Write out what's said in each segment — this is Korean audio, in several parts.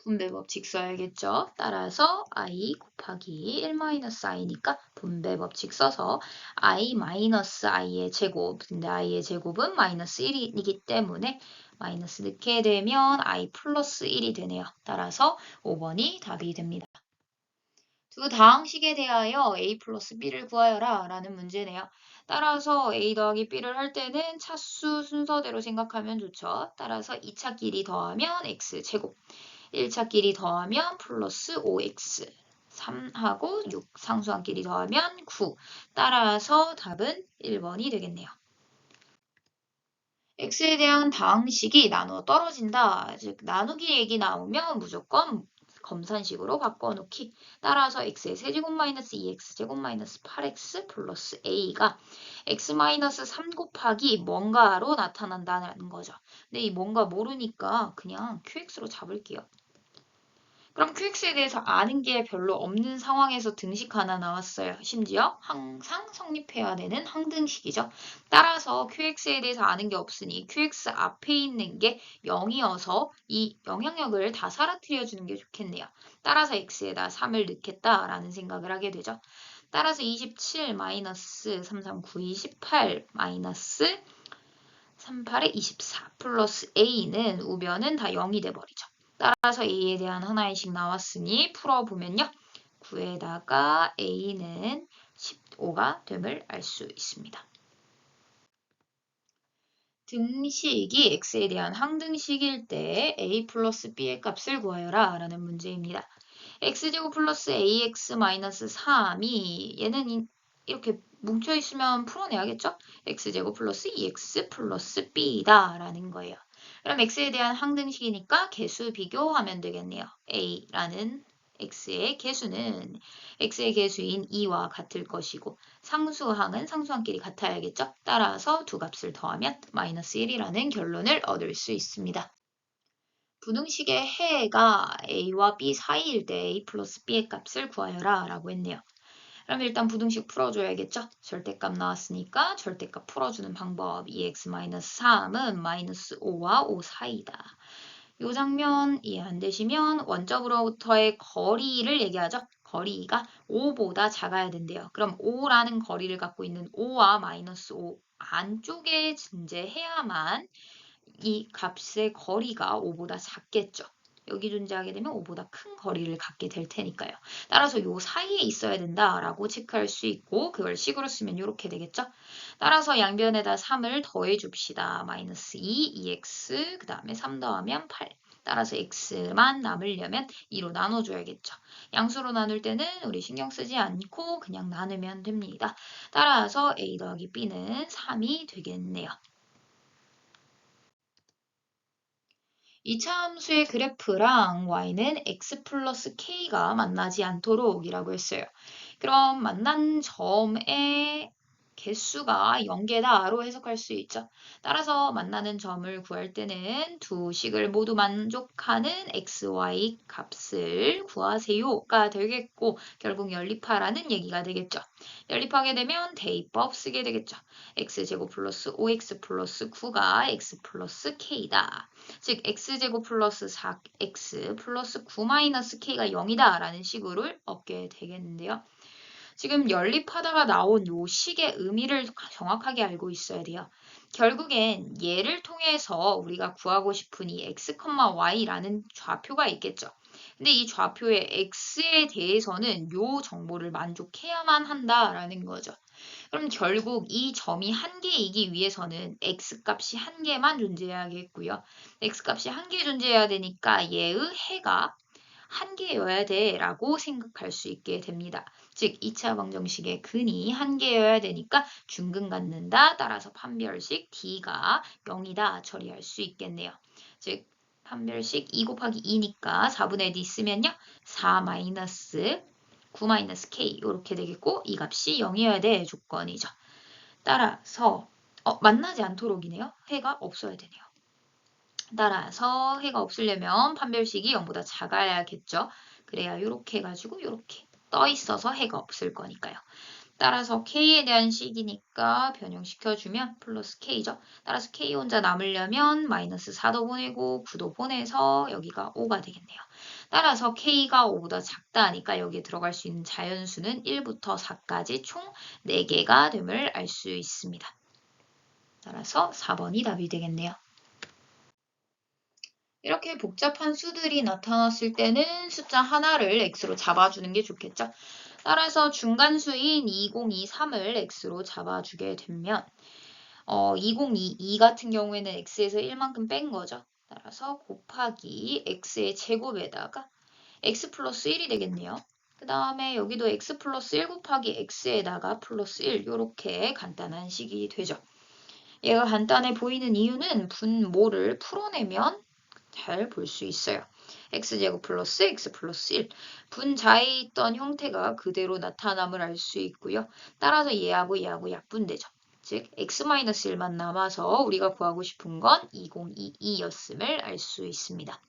분배 법칙 써야겠죠. 따라서 i 곱하기 1-i니까 분배 법칙 써서 i 마이너스 i의 제곱, 근데 i의 제곱은 마이너스 1이기 때문에 마이너스 넣게 되면 i 플러스 1이 되네요. 따라서 5번이 답이 됩니다. 두 다항식에 대하여 a 플러스 b를 구하여라 라는 문제네요. 따라서 a 더하기 b를 할 때는 차수 순서대로 생각하면 좋죠. 따라서 2차 끼리 더하면 x제곱, 1차 끼리 더하면 플러스 5x, 3하고 6 상수항끼리 더하면 9. 따라서 답은 1번이 되겠네요. x에 대한 다항식이 나누어 떨어진다. 즉 나누기 얘기 나오면 무조건 검산식으로 바꿔놓기. 따라서 x의 세제곱 마이너스 2x 제곱 마이너스 8x 플러스 a가 x 마이너스 3 곱하기 뭔가로 나타난다는 거죠. 근데 이 뭔가 모르니까 그냥 qx로 잡을게요. 그럼 QX에 대해서 아는 게 별로 없는 상황에서 등식 하나 나왔어요. 심지어 항상 성립해야 되는 항등식이죠. 따라서 QX에 대해서 아는 게 없으니 QX 앞에 있는 게 0이어서 이 영향력을 다 사라뜨려 주는 게 좋겠네요. 따라서 X에다 3을 넣겠다라는 생각을 하게 되죠. 따라서 27 마이너스 339 28 마이너스 38에 24 플러스 A는 우변은 다 0이 돼버리죠. 따라서 A에 대한 하나의식 나왔으니 풀어보면요. 9에다가 A는 15가 됨을 알 수 있습니다. 등식이 X에 대한 항등식일 때 A 플러스 B의 값을 구하여라 라는 문제입니다. X제곱 플러스 AX 마이너스 3이 얘는 이렇게 뭉쳐있으면 풀어내야겠죠? X제곱 플러스 2X 플러스 B다 라는 거예요. 그럼 X에 대한 항등식이니까 개수 비교하면 되겠네요. A라는 X의 개수는 X의 개수인 2와 같을 것이고 상수항은 상수항끼리 같아야겠죠? 따라서 두 값을 더하면 마이너스 1이라는 결론을 얻을 수 있습니다. 분응식의 해가 a와 b 사이일 때 a 플러스 b의 값을 구하여라 라고 했네요. 그럼 일단 부등식 풀어줘야겠죠? 절대값 나왔으니까 절대값 풀어주는 방법 2x-3은 마이너스 5와 5 사이다. 이 장면 이해 안 되시면 원점으로부터의 거리를 얘기하죠. 거리가 5보다 작아야 된대요. 그럼 5라는 거리를 갖고 있는 5와 마이너스 5 안쪽에 존재해야만 이 값의 거리가 5보다 작겠죠. 여기 존재하게 되면 5보다 큰 거리를 갖게 될 테니까요. 따라서 요 사이에 있어야 된다라고 체크할 수 있고 그걸 식으로 쓰면 이렇게 되겠죠. 따라서 양변에다 3을 더해 줍시다. 마이너스 2, 2x, 그 다음에 3 더하면 8. 따라서 x만 남으려면 2로 나눠줘야겠죠. 양수로 나눌 때는 우리 신경 쓰지 않고 그냥 나누면 됩니다. 따라서 a 더하기 b는 3이 되겠네요. 이차 함수의 그래프랑 y는 x 플러스 k가 만나지 않도록 이라고 했어요. 그럼 만난 점의 개수가 0개다로 해석할 수 있죠. 따라서 만나는 점을 구할 때는 두 식을 모두 만족하는 x, y 값을 구하세요가 되겠고 결국 연립하라는 얘기가 되겠죠. 연립하게 되면 대입법 쓰게 되겠죠. x제곱 플러스 5x 플러스 9가 x 플러스 k다. 즉 x제곱 플러스 4x 플러스 9 마이너스 k가 0이다 라는 식으로 얻게 되겠는데요. 지금 연립하다가 나온 요 식의 의미를 정확하게 알고 있어야 돼요. 결국엔 얘를 통해서 우리가 구하고 싶은 이 x, y라는 좌표가 있겠죠. 근데 이 좌표의 x에 대해서는 요 정보를 만족해야만 한다라는 거죠. 그럼 결국 이 점이 한 개이기 위해서는 x값이 한 개만 존재해야겠고요. x값이 한 개 존재해야 되니까 얘의 해가 한 개여야 돼 라고 생각할 수 있게 됩니다. 즉 2차 방정식의 근이 한 개여야 되니까 중근 갖는다. 따라서 판별식 d가 0이다 처리할 수 있겠네요. 즉 판별식 2 곱하기 2니까 4분의 d 쓰면요. 4 마이너스 9 마이너스 k 이렇게 되겠고 이 값이 0이어야 돼 조건이죠. 따라서 만나지 않도록이네요. 해가 없어야 되네요. 따라서 해가 없으려면 판별식이 0보다 작아야겠죠. 그래야 이렇게 해가지고 이렇게 떠 있어서 해가 없을 거니까요. 따라서 k에 대한 식이니까 변형시켜주면 플러스 k죠. 따라서 k 혼자 남으려면 마이너스 4도 보내고 9도 보내서 여기가 5가 되겠네요. 따라서 k가 5보다 작다 하니까 여기에 들어갈 수 있는 자연수는 1부터 4까지 총 4개가 됨을 알 수 있습니다. 따라서 4번이 답이 되겠네요. 이렇게 복잡한 수들이 나타났을 때는 숫자 하나를 x로 잡아주는 게 좋겠죠. 따라서 중간수인 2023을 x로 잡아주게 되면 2022 같은 경우에는 x에서 1만큼 뺀 거죠. 따라서 곱하기 x의 제곱에다가 x 플러스 1이 되겠네요. 그 다음에 여기도 x 플러스 1 곱하기 x에다가 플러스 1 이렇게 간단한 식이 되죠. 얘가 간단해 보이는 이유는 분모를 풀어내면 잘 볼 수 있어요. x제곱 플러스 x 플러스 1. 분자에 있던 형태가 그대로 나타남을 알 수 있고요. 따라서 얘하고 얘하고 약분되죠. 즉 x-1만 남아서 우리가 구하고 싶은 건 2022였음을 알 수 있습니다.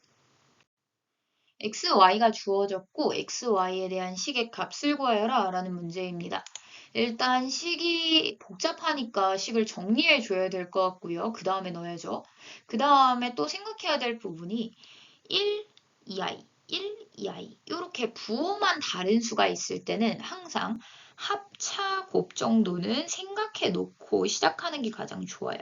xy가 주어졌고 xy에 대한 식의 값을 구하여라 라는 문제입니다. 일단 식이 복잡하니까 식을 정리해 줘야 될 것 같고요. 그 다음에 넣어야죠. 그 다음에 또 생각해야 될 부분이 1, 2i, 1, 2i 이렇게 부호만 다른 수가 있을 때는 항상 합차 곱 정도는 생각해 놓고 시작하는 게 가장 좋아요.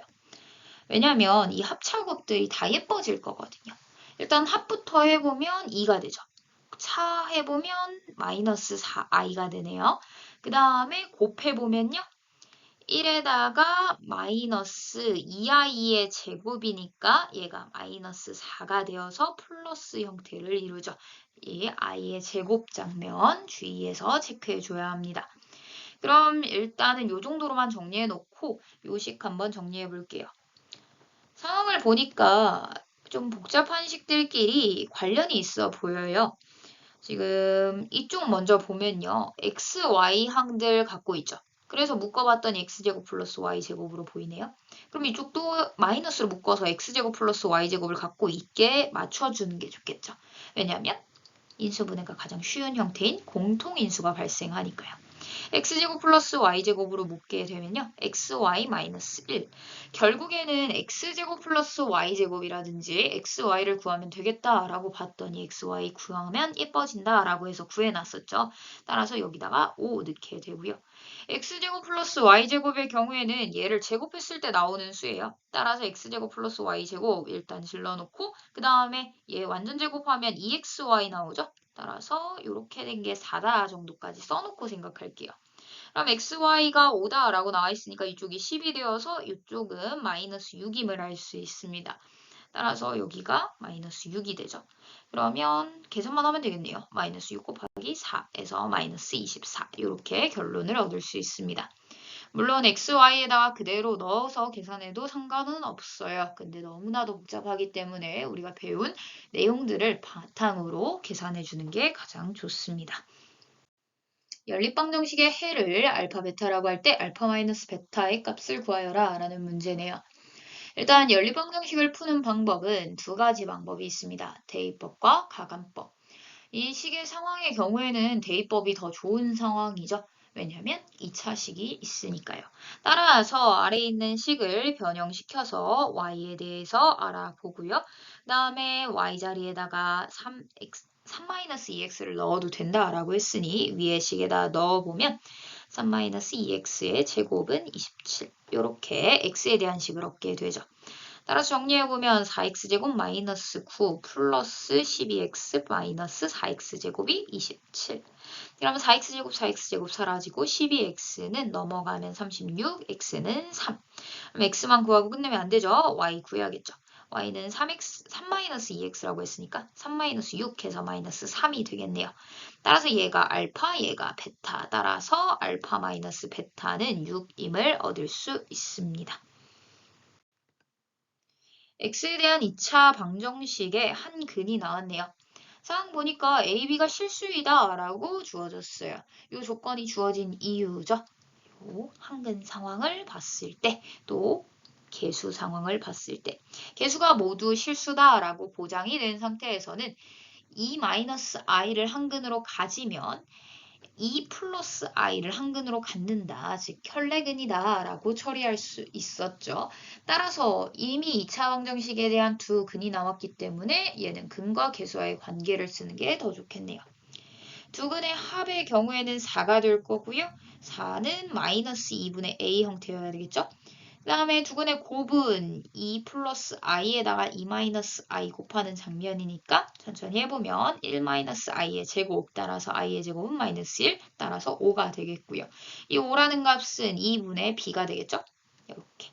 왜냐면 이 합차 곱들이 다 예뻐질 거거든요. 일단 합부터 해보면 2가 되죠. 차 해보면 마이너스 4i가 되네요. 그 다음에 곱해보면요. 1에다가 마이너스 2i의 제곱이니까 얘가 마이너스 4가 되어서 플러스 형태를 이루죠. 이 i의 제곱 장면 주의해서 체크해 줘야 합니다. 그럼 일단은 이 정도로만 정리해 놓고 요식 한번 정리해 볼게요. 상황을 보니까 좀 복잡한 식들끼리 관련이 있어 보여요. 지금 이쪽 먼저 보면요. x, y 항들 갖고 있죠. 그래서 묶어봤더니 x제곱 플러스 y제곱으로 보이네요. 그럼 이쪽도 마이너스로 묶어서 x제곱 플러스 y제곱을 갖고 있게 맞춰주는 게 좋겠죠. 왜냐하면 인수분해가 가장 쉬운 형태인 공통인수가 발생하니까요. x제곱 플러스 y제곱으로 묶게 되면요. xy 마이너스 1. 결국에는 x제곱 플러스 y제곱이라든지 xy를 구하면 되겠다라고 봤더니 xy 구하면 예뻐진다라고 해서 구해놨었죠. 따라서 여기다가 5 넣게 되고요. x제곱 플러스 y제곱의 경우에는 얘를 제곱했을 때 나오는 수예요. 따라서 x제곱 플러스 y제곱 일단 질러놓고 그 다음에 얘 완전 제곱하면 2xy 나오죠. 따라서 이렇게 된 게 4다 정도까지 써놓고 생각할게요. 그럼 xy가 5다라고 나와 있으니까 이쪽이 10이 되어서 이쪽은 마이너스 6임을 알 수 있습니다. 따라서 여기가 마이너스 6이 되죠. 그러면 계산만 하면 되겠네요. 마이너스 6 곱하기 4에서 마이너스 24 이렇게 결론을 얻을 수 있습니다. 물론 xy에다가 그대로 넣어서 계산해도 상관은 없어요. 근데 너무나도 복잡하기 때문에 우리가 배운 내용들을 바탕으로 계산해 주는 게 가장 좋습니다. 연립방정식의 해를 알파 베타라고 할 때 알파 마이너스 베타의 값을 구하여라 라는 문제네요. 일단 연립방정식을 푸는 방법은 두 가지 방법이 있습니다. 대입법과 가감법. 이 식의 상황의 경우에는 대입법이 더 좋은 상황이죠. 왜냐하면 2차식이 있으니까요. 따라서 아래에 있는 식을 변형시켜서 y에 대해서 알아보고요. 그 다음에 y 자리에다가 3-2x를 넣어도 된다라고 했으니 위에 식에다 넣어보면 3-2x의 제곱은 27. 이렇게 x에 대한 식을 얻게 되죠. 따라서 정리해보면 4x제곱 마이너스 9 플러스 12x 마이너스 4x제곱이 27. 그러면 4x제곱 4x제곱 사라지고 12x는 넘어가면 36, x는 3. 그럼 x만 구하고 끝내면 안 되죠. y 구해야겠죠. y는 3-2x라고 했으니까 3-6 해서 마이너스 3이 되겠네요. 따라서 얘가 알파, 얘가 베타. 따라서 알파 마이너스 베타는 6임을 얻을 수 있습니다. x에 대한 2차 방정식에 한 근이 나왔네요. 상황 보니까 a, b가 실수이다 라고 주어졌어요. 이 조건이 주어진 이유죠. 요 한근 상황을 봤을 때 또 개수 상황을 봤을 때 개수가 모두 실수다라고 보장이 된 상태에서는 e-i를 한근으로 가지면 E 플러스 i를 한근으로 갖는다, 즉 혈내근이다 라고 처리할 수 있었죠. 따라서 이미 2차 방정식에 대한 두 근이 나왔기 때문에 얘는 근과 계수와의 관계를 쓰는 게 더 좋겠네요. 두 근의 합의 경우에는 4가 될 거고요. 4는 마이너스 2분의 a 형태여야 되겠죠. 그 다음에 두 근의 곱은 2 플러스 i에다가 2 마이너스 i 곱하는 장면이니까 천천히 해보면 1 마이너스 i의 제곱 따라서 i의 제곱은 마이너스 1 따라서 5가 되겠고요. 이 5라는 값은 2분의 b가 되겠죠. 이렇게.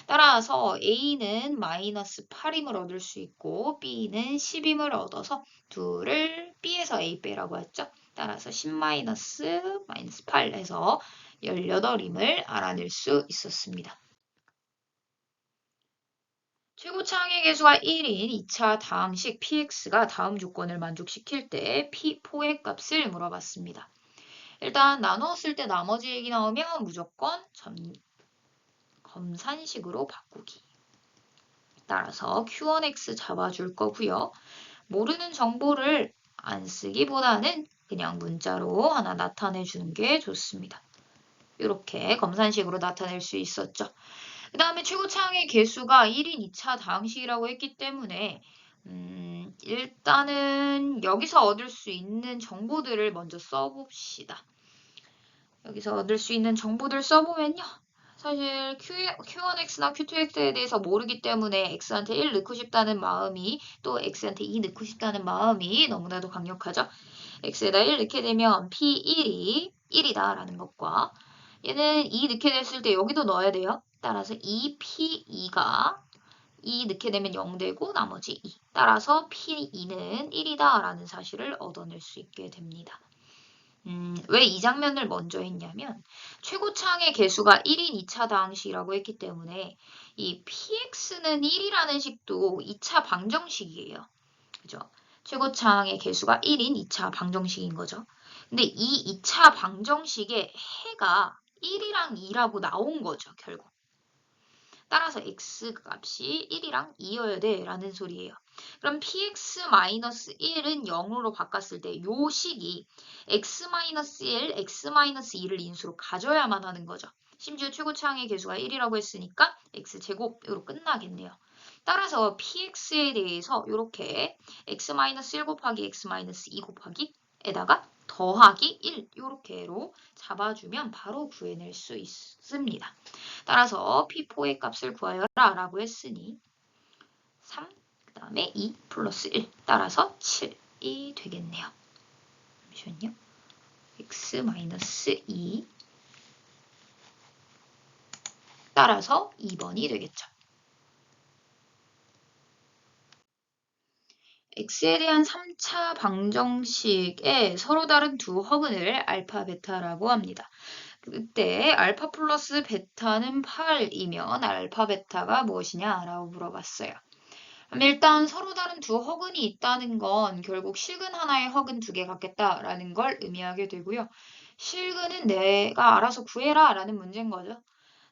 따라서 a는 마이너스 8임을 얻을 수 있고 b는 10임을 얻어서 둘을 b에서 a 빼라고 했죠. 따라서 10 마이너스 8 해서 18임을 알아낼 수 있었습니다. 최고차항의 개수가 1인 2차 다항식 px가 다음 조건을 만족시킬 때 p4의 값을 물어봤습니다. 일단 나누었을 때 나머지 얘기 나오면 무조건 검산식으로 바꾸기. 따라서 q1x 잡아줄 거고요. 모르는 정보를 안 쓰기보다는 그냥 문자로 하나 나타내 주는 게 좋습니다. 이렇게 검산식으로 나타낼 수 있었죠. 그 다음에 최고차항의 개수가 1인 2차 다항식이라고 했기 때문에 일단은 여기서 얻을 수 있는 정보들을 먼저 써봅시다. 여기서 얻을 수 있는 정보들 써보면요. 사실 Q1X나 Q2X에 대해서 모르기 때문에 X한테 1 넣고 싶다는 마음이 또 X한테 2 넣고 싶다는 마음이 너무나도 강력하죠. X에다 1 넣게 되면 P1이 1이다 라는 것과 얘는 2 넣게 됐을 때 여기도 넣어야 돼요. 따라서 2P2가 2 넣게 되면 0 되고 나머지 2. 따라서 P2는 1이다 라는 사실을 얻어낼 수 있게 됩니다. 왜 이 장면을 먼저 했냐면 최고차항의 개수가 1인 2차 다항식이라고 했기 때문에 이 px는 1이라는 식도 2차 방정식이에요. 그죠? 최고차항의 개수가 1인 2차 방정식인 거죠. 근데 이 2차 방정식의 해가 1이랑 2라고 나온 거죠, 결국. 따라서 x 값이 1이랑 2여야 돼 라는 소리예요. 그럼 px-1은 0으로 바꿨을 때 요 식이 x-1, x-2를 인수로 가져야만 하는 거죠. 심지어 최고차항의 개수가 1이라고 했으니까 x제곱으로 끝나겠네요. 따라서 px에 대해서 이렇게 x-1 곱하기 x-2 곱하기 에다가 더하기 1 이렇게로 잡아주면 바로 구해낼 수 있습니다. 따라서 P4의 값을 구하여라 라고 했으니 3, 그 다음에 2 플러스 1 따라서 7이 되겠네요. 잠시만요. x-2 따라서 2번이 되겠죠. x에 대한 3차 방정식에 서로 다른 두 허근을 알파, 베타라고 합니다. 그때 알파 플러스 베타는 8이면 알파, 베타가 무엇이냐라고 물어봤어요. 그럼 일단 서로 다른 두 허근이 있다는 건 결국 실근 하나에 허근 두 개 갖겠다라는 걸 의미하게 되고요. 실근은 내가 알아서 구해라 라는 문제인 거죠.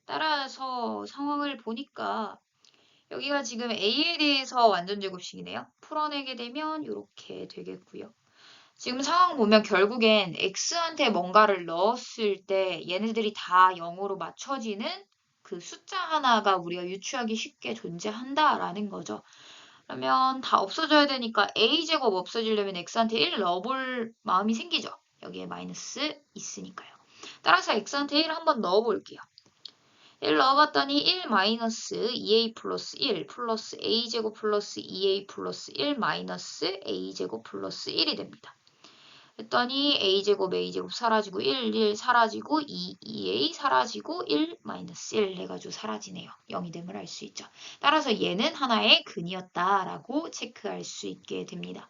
따라서 상황을 보니까 여기가 지금 A에 대해서 완전 제곱식이네요. 풀어내게 되면 이렇게 되겠고요. 지금 상황 보면 결국엔 X한테 뭔가를 넣었을 때 얘네들이 다 0으로 맞춰지는 그 숫자 하나가 우리가 유추하기 쉽게 존재한다라는 거죠. 그러면 다 없어져야 되니까 A제곱 없어지려면 X한테 1 넣어볼 마음이 생기죠. 여기에 마이너스 있으니까요. 따라서 X한테 1 한번 넣어볼게요. 1 넣어봤더니 1 마이너스 2a 플러스 1 플러스 a제곱 플러스 2a 플러스 1 마이너스 a제곱 플러스 1이 됩니다. 했더니 a제곱 사라지고 1 사라지고 2a 사라지고 1 마이너스 1 해가지고 사라지네요. 0이 됨을 알 수 있죠. 따라서 얘는 하나의 근이었다라고 체크할 수 있게 됩니다.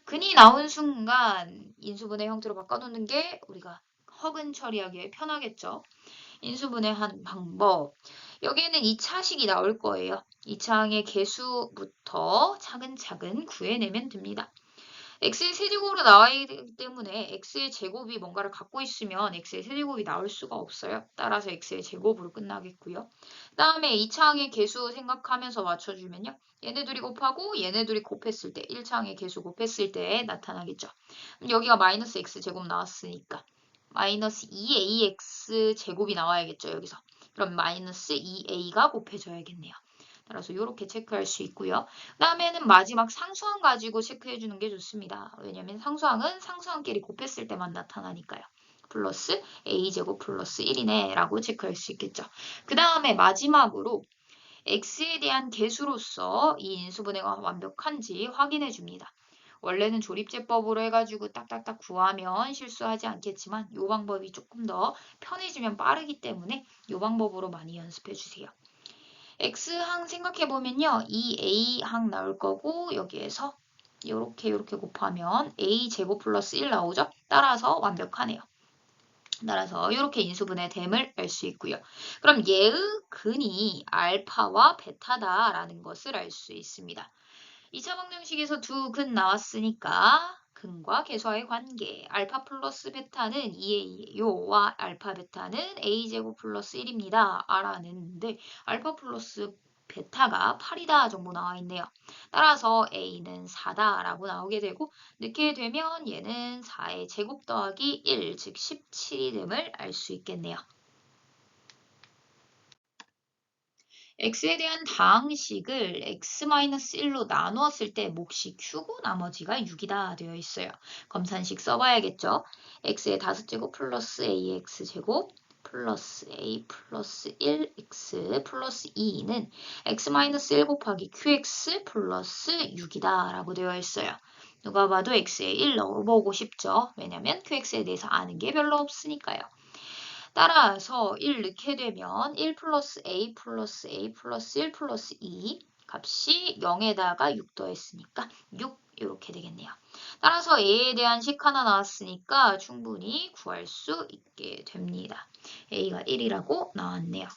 근이 나온 순간 인수분해 형태로 바꿔놓는 게 우리가 허근 처리하기에 편하겠죠. 인수분해한 방법. 여기에는 2차식이 나올 거예요. 2차항의 개수부터 차근차근 구해내면 됩니다. x의 세제곱으로 나와야 되기 때문에 x의 제곱이 뭔가를 갖고 있으면 x의 세제곱이 나올 수가 없어요. 따라서 x의 제곱으로 끝나겠고요. 그 다음에 2차항의 개수 생각하면서 맞춰주면요. 얘네 둘이 곱하고 얘네 둘이 곱했을 때 1차항의 개수 곱했을 때 나타나겠죠. 그럼 여기가 마이너스 x 제곱 나왔으니까 마이너스 2ax 제곱이 나와야겠죠. 여기서. 그럼 마이너스 2a가 곱해져야겠네요. 따라서 이렇게 체크할 수 있고요. 그 다음에는 마지막 상수항 가지고 체크해 주는 게 좋습니다. 왜냐면 상수항은 상수항끼리 곱했을 때만 나타나니까요. 플러스 a제곱 플러스 1이네 라고 체크할 수 있겠죠. 그 다음에 마지막으로 x에 대한 개수로서 이 인수분해가 완벽한지 확인해 줍니다. 원래는 조립제법으로 해가지고 딱딱딱 구하면 실수하지 않겠지만 이 방법이 조금 더 편해지면 빠르기 때문에 이 방법으로 많이 연습해 주세요. x항 생각해보면요. 이 a항 나올 거고 여기에서 이렇게 곱하면 a제곱 플러스 1 나오죠? 따라서 완벽하네요. 따라서 이렇게 인수분해 됨을 알 수 있고요. 그럼 얘의 근이 알파와 베타다라는 것을 알 수 있습니다. 2차 방정식에서 두 근 나왔으니까 근과 계수와의 관계 알파 플러스 베타는 2a요와 알파 베타는 a제곱 플러스 1입니다. 알아냈는데 알파 플러스 베타가 8이다 정도 나와 있네요. 따라서 a는 4다라고 나오게 되고 넣게 되면 얘는 4의 제곱 더하기 1, 즉 17이 됨을 알 수 있겠네요. x에 대한 다항식을 x-1로 나누었을 때 몫이 q고 나머지가 6이다 되어 있어요. 검산식 써봐야겠죠. x의 5제곱 플러스 ax제곱 플러스 a 플러스 1x 플러스 2는 x-1 곱하기 qx 플러스 6이다 라고 되어 있어요. 누가 봐도 x에 1 넣어보고 싶죠. 왜냐면 qx에 대해서 아는 게 별로 없으니까요. 따라서 1 넣게 되면 1 플러스 a 플러스 a 플러스 1 플러스 2 값이 0에다가 6 더했으니까 6 이렇게 되겠네요. 따라서 a에 대한 식 하나 나왔으니까 충분히 구할 수 있게 됩니다. a가 1이라고 나왔네요.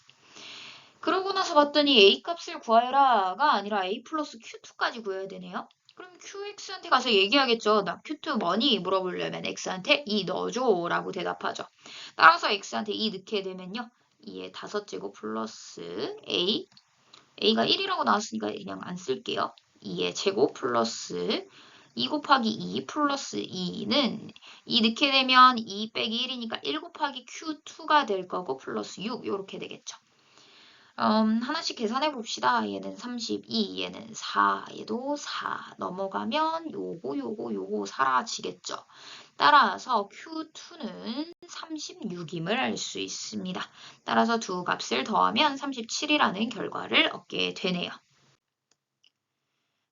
그러고 나서 봤더니 a 값을 구하라가 아니라 a 플러스 q2까지 구해야 되네요. 그럼 qx한테 가서 얘기하겠죠. 나 q2 뭐니? 물어보려면 x한테 2 넣어줘 라고 대답하죠. 따라서 x한테 2 넣게 되면요. 2의 5제곱 플러스 a가 1이라고 나왔으니까 그냥 안 쓸게요. 2의 제곱 플러스 2 곱하기 2 플러스 2는 2 넣게 되면 2 빼기 1이니까 1 곱하기 q2가 될 거고 플러스 6 이렇게 되겠죠. 하나씩 계산해 봅시다. 얘는 32, 얘는 4, 얘도 4. 넘어가면 요거 사라지겠죠. 따라서 Q2는 36임을 알 수 있습니다. 따라서 두 값을 더하면 37이라는 결과를 얻게 되네요.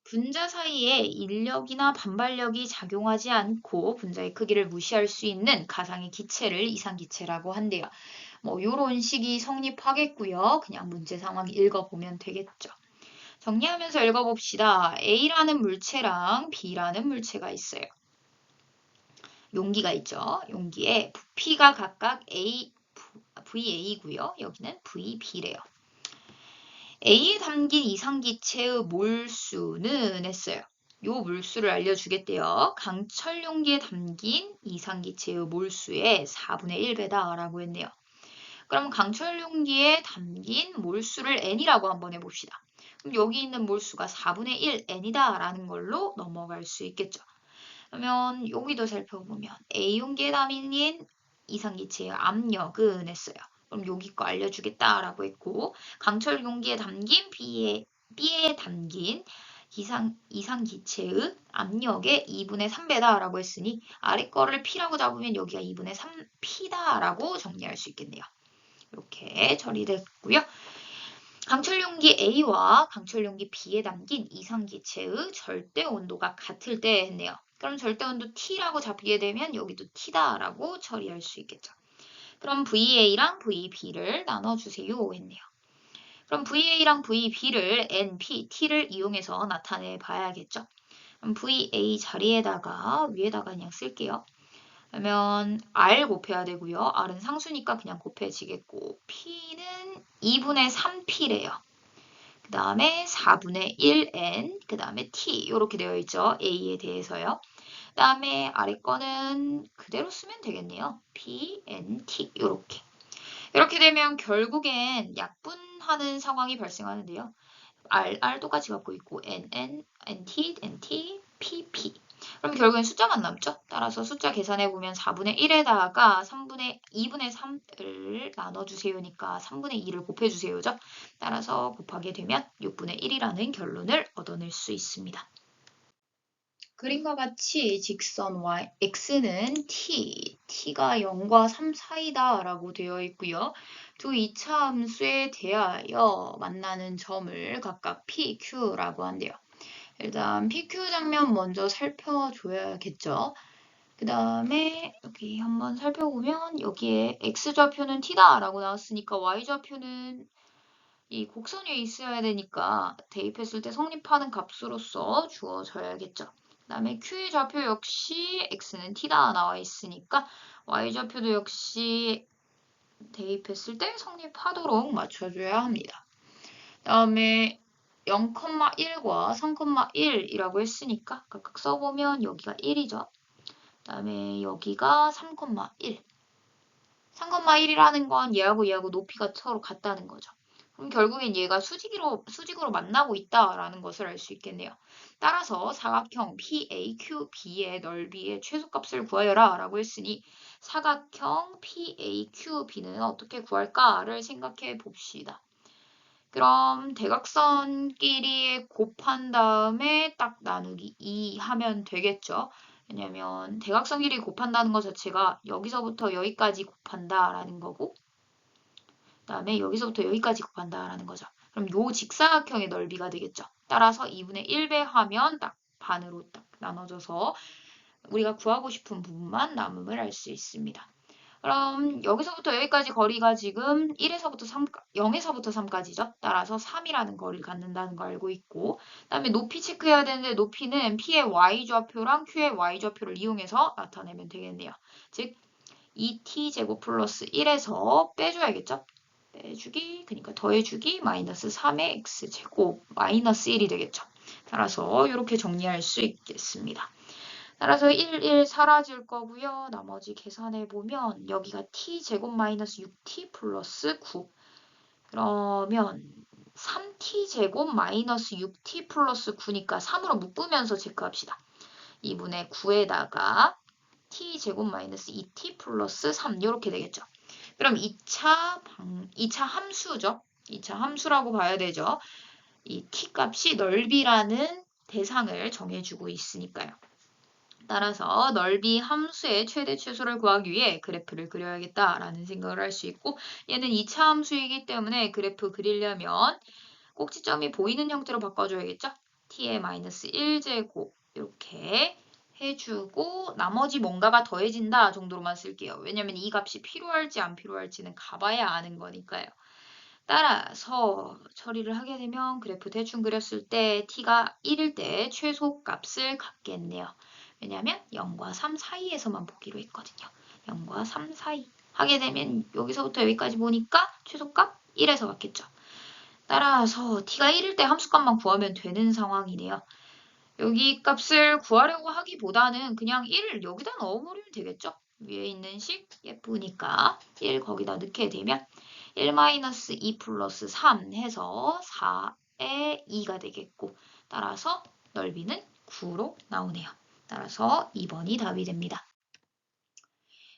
분자 사이에 인력이나 반발력이 작용하지 않고 분자의 크기를 무시할 수 있는 가상의 기체를 이상기체라고 한대요. 뭐 요런 식이 성립하겠고요. 그냥 문제 상황 읽어보면 되겠죠. 정리하면서 읽어봅시다. A라는 물체랑 B라는 물체가 있어요. 용기가 있죠. 용기에 부피가 각각 VA고요. 여기는 VB래요. A에 담긴 이상기체의 몰수는 했어요. 요 몰수를 알려주겠대요. 강철 용기에 담긴 이상기체의 몰수의 4분의 1배다 라고 했네요. 그럼 강철 용기에 담긴 몰수를 n이라고 한번 해봅시다. 그럼 여기 있는 몰수가 4분의 1 n이다 라는 걸로 넘어갈 수 있겠죠. 그러면 여기도 살펴보면 A 용기에 담긴 이상기체의 압력은 했어요. 그럼 여기 거 알려주겠다라고 했고 강철 용기에 담긴 B에 담긴 이상기체의 압력의 2분의 3배다라고 했으니 아래 거를 P라고 잡으면 여기가 2분의 3P다라고 정리할 수 있겠네요. 이렇게 처리됐고요. 강철용기 A와 강철용기 B에 담긴 이상기체의 절대 온도가 같을 때 했네요. 그럼 절대 온도 T라고 잡게 되면 여기도 T다라고 처리할 수 있겠죠. 그럼 VA랑 VB를 나눠주세요 했네요. 그럼 VA랑 VB를 NP, T를 이용해서 나타내 봐야겠죠. 그럼 VA 자리에다가 위에다가 그냥 쓸게요. 그러면 R 곱해야 되고요. R은 상수니까 그냥 곱해지겠고 P는 2분의 3P래요. 그 다음에 4분의 1N, 그 다음에 T 이렇게 되어 있죠. A에 대해서요. 다음에 아래 거는 그대로 쓰면 되겠네요. P, N, T 이렇게. 이렇게 되면 결국엔 약분하는 상황이 발생하는데요. R 똑같이 갖고 있고 NT, PP. 그럼 결국엔 숫자만 남죠? 따라서 숫자 계산해보면 4분의 1에다가 2분의 3을 나눠주세요니까 3분의 2를 곱해주세요죠? 따라서 곱하게 되면 6분의 1이라는 결론을 얻어낼 수 있습니다. 그림과 같이 직선 x는 t가 0과 3 사이다 라고 되어 있고요. 두 이차 함수에 대하여 만나는 점을 각각 pq라고 한대요. 일단 pq 장면 먼저 살펴줘야겠죠. 그 다음에 여기 한번 살펴보면 여기에 x좌표는 t다 라고 나왔으니까 y좌표는 이 곡선 위에 있어야 되니까 대입했을 때 성립하는 값으로서 주어져야겠죠. 그 다음에 q의 좌표 역시 x는 t다 나와 있으니까 y좌표도 역시 대입했을 때 성립하도록 맞춰줘야 합니다. 그 다음에 0,1과 3,1이라고 했으니까 각각 써보면 여기가 1이죠. 그 다음에 여기가 3,1. 3,1이라는 건 얘하고 높이가 서로 같다는 거죠. 그럼 결국엔 얘가 수직으로 만나고 있다라는 것을 알 수 있겠네요. 따라서 사각형 PAQB의 넓이의 최소값을 구하여라 라고 했으니 사각형 PAQB는 어떻게 구할까를 생각해 봅시다. 그럼 대각선끼리 곱한 다음에 딱 나누기 2 하면 되겠죠. 왜냐면 대각선끼리 곱한다는 것 자체가 여기서부터 여기까지 곱한다라는 거고 그다음에 여기서부터 여기까지 곱한다라는 거죠. 그럼 요 직사각형의 넓이가 되겠죠. 따라서 2분의 1배 하면 딱 반으로 딱 나눠져서 우리가 구하고 싶은 부분만 남음을 알 수 있습니다. 그럼 여기서부터 여기까지 거리가 지금 0에서부터 3까지죠. 따라서 3이라는 거리를 갖는다는 거 알고 있고 그다음에 높이 체크해야 되는데 높이는 P의 Y좌표랑 Q의 Y좌표를 이용해서 나타내면 되겠네요. 즉 2t제곱 플러스 1에서 빼줘야겠죠. 빼주기, 그러니까 더해주기 마이너스 3의 x제곱 마이너스 1이 되겠죠. 따라서 이렇게 정리할 수 있겠습니다. 따라서 1 사라질 거고요. 나머지 계산해보면 여기가 t제곱 마이너스 6t 플러스 9 그러면 3t제곱 마이너스 6t 플러스 9니까 3으로 묶으면서 체크합시다. 2분의 9에다가 t제곱 마이너스 2t 플러스 3 이렇게 되겠죠. 그럼 2차 함수죠. 2차 함수라고 봐야 되죠. 이 t 값이 넓이라는 대상을 정해주고 있으니까요. 따라서 넓이 함수의 최대 최소를 구하기 위해 그래프를 그려야겠다라는 생각을 할 수 있고 얘는 2차 함수이기 때문에 그래프 그리려면 꼭지점이 보이는 형태로 바꿔줘야겠죠. t의 마이너스 1제곱 이렇게 해주고 나머지 뭔가가 더해진다 정도로만 쓸게요. 왜냐면 이 값이 필요할지 안 필요할지는 가봐야 아는 거니까요. 따라서 처리를 하게 되면 그래프 대충 그렸을 때 t가 1일 때 최소값을 갖겠네요. 왜냐하면 0과 3 사이에서만 보기로 했거든요. 0과 3 사이 하게 되면 여기서부터 여기까지 보니까 최소값 1에서 갖겠죠. 따라서 t가 1일 때 함수값만 구하면 되는 상황이네요. 여기 값을 구하려고 하기보다는 그냥 1을 여기다 넣어버리면 되겠죠. 위에 있는 식 예쁘니까 1 거기다 넣게 되면 1-2 플러스 3 해서 4의 2가 되겠고 따라서 넓이는 9로 나오네요. 따라서 2번이 답이 됩니다.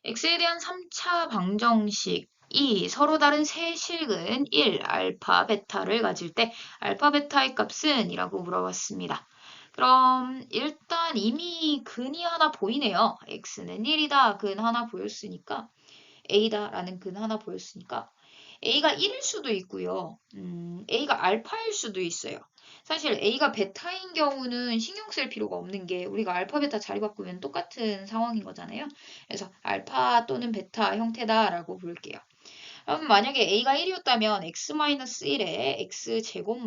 x에 대한 3차 방정식이 서로 다른 세 식은 1, 알파, 베타를 가질 때 알파, 베타의 값은? 이라고 물어봤습니다. 그럼 일단 이미 근이 하나 보이네요. x는 1이다 근 하나 보였으니까 a다라는 근 하나 보였으니까 A가 1일 수도 있고요. A가 알파일 수도 있어요. 사실 A가 베타인 경우는 신경 쓸 필요가 없는 게 우리가 알파, 베타 자리 바꾸면 똑같은 상황인 거잖아요. 그래서 알파 또는 베타 형태다라고 볼게요. 그럼 만약에 A가 1이었다면 x-1에 x제곱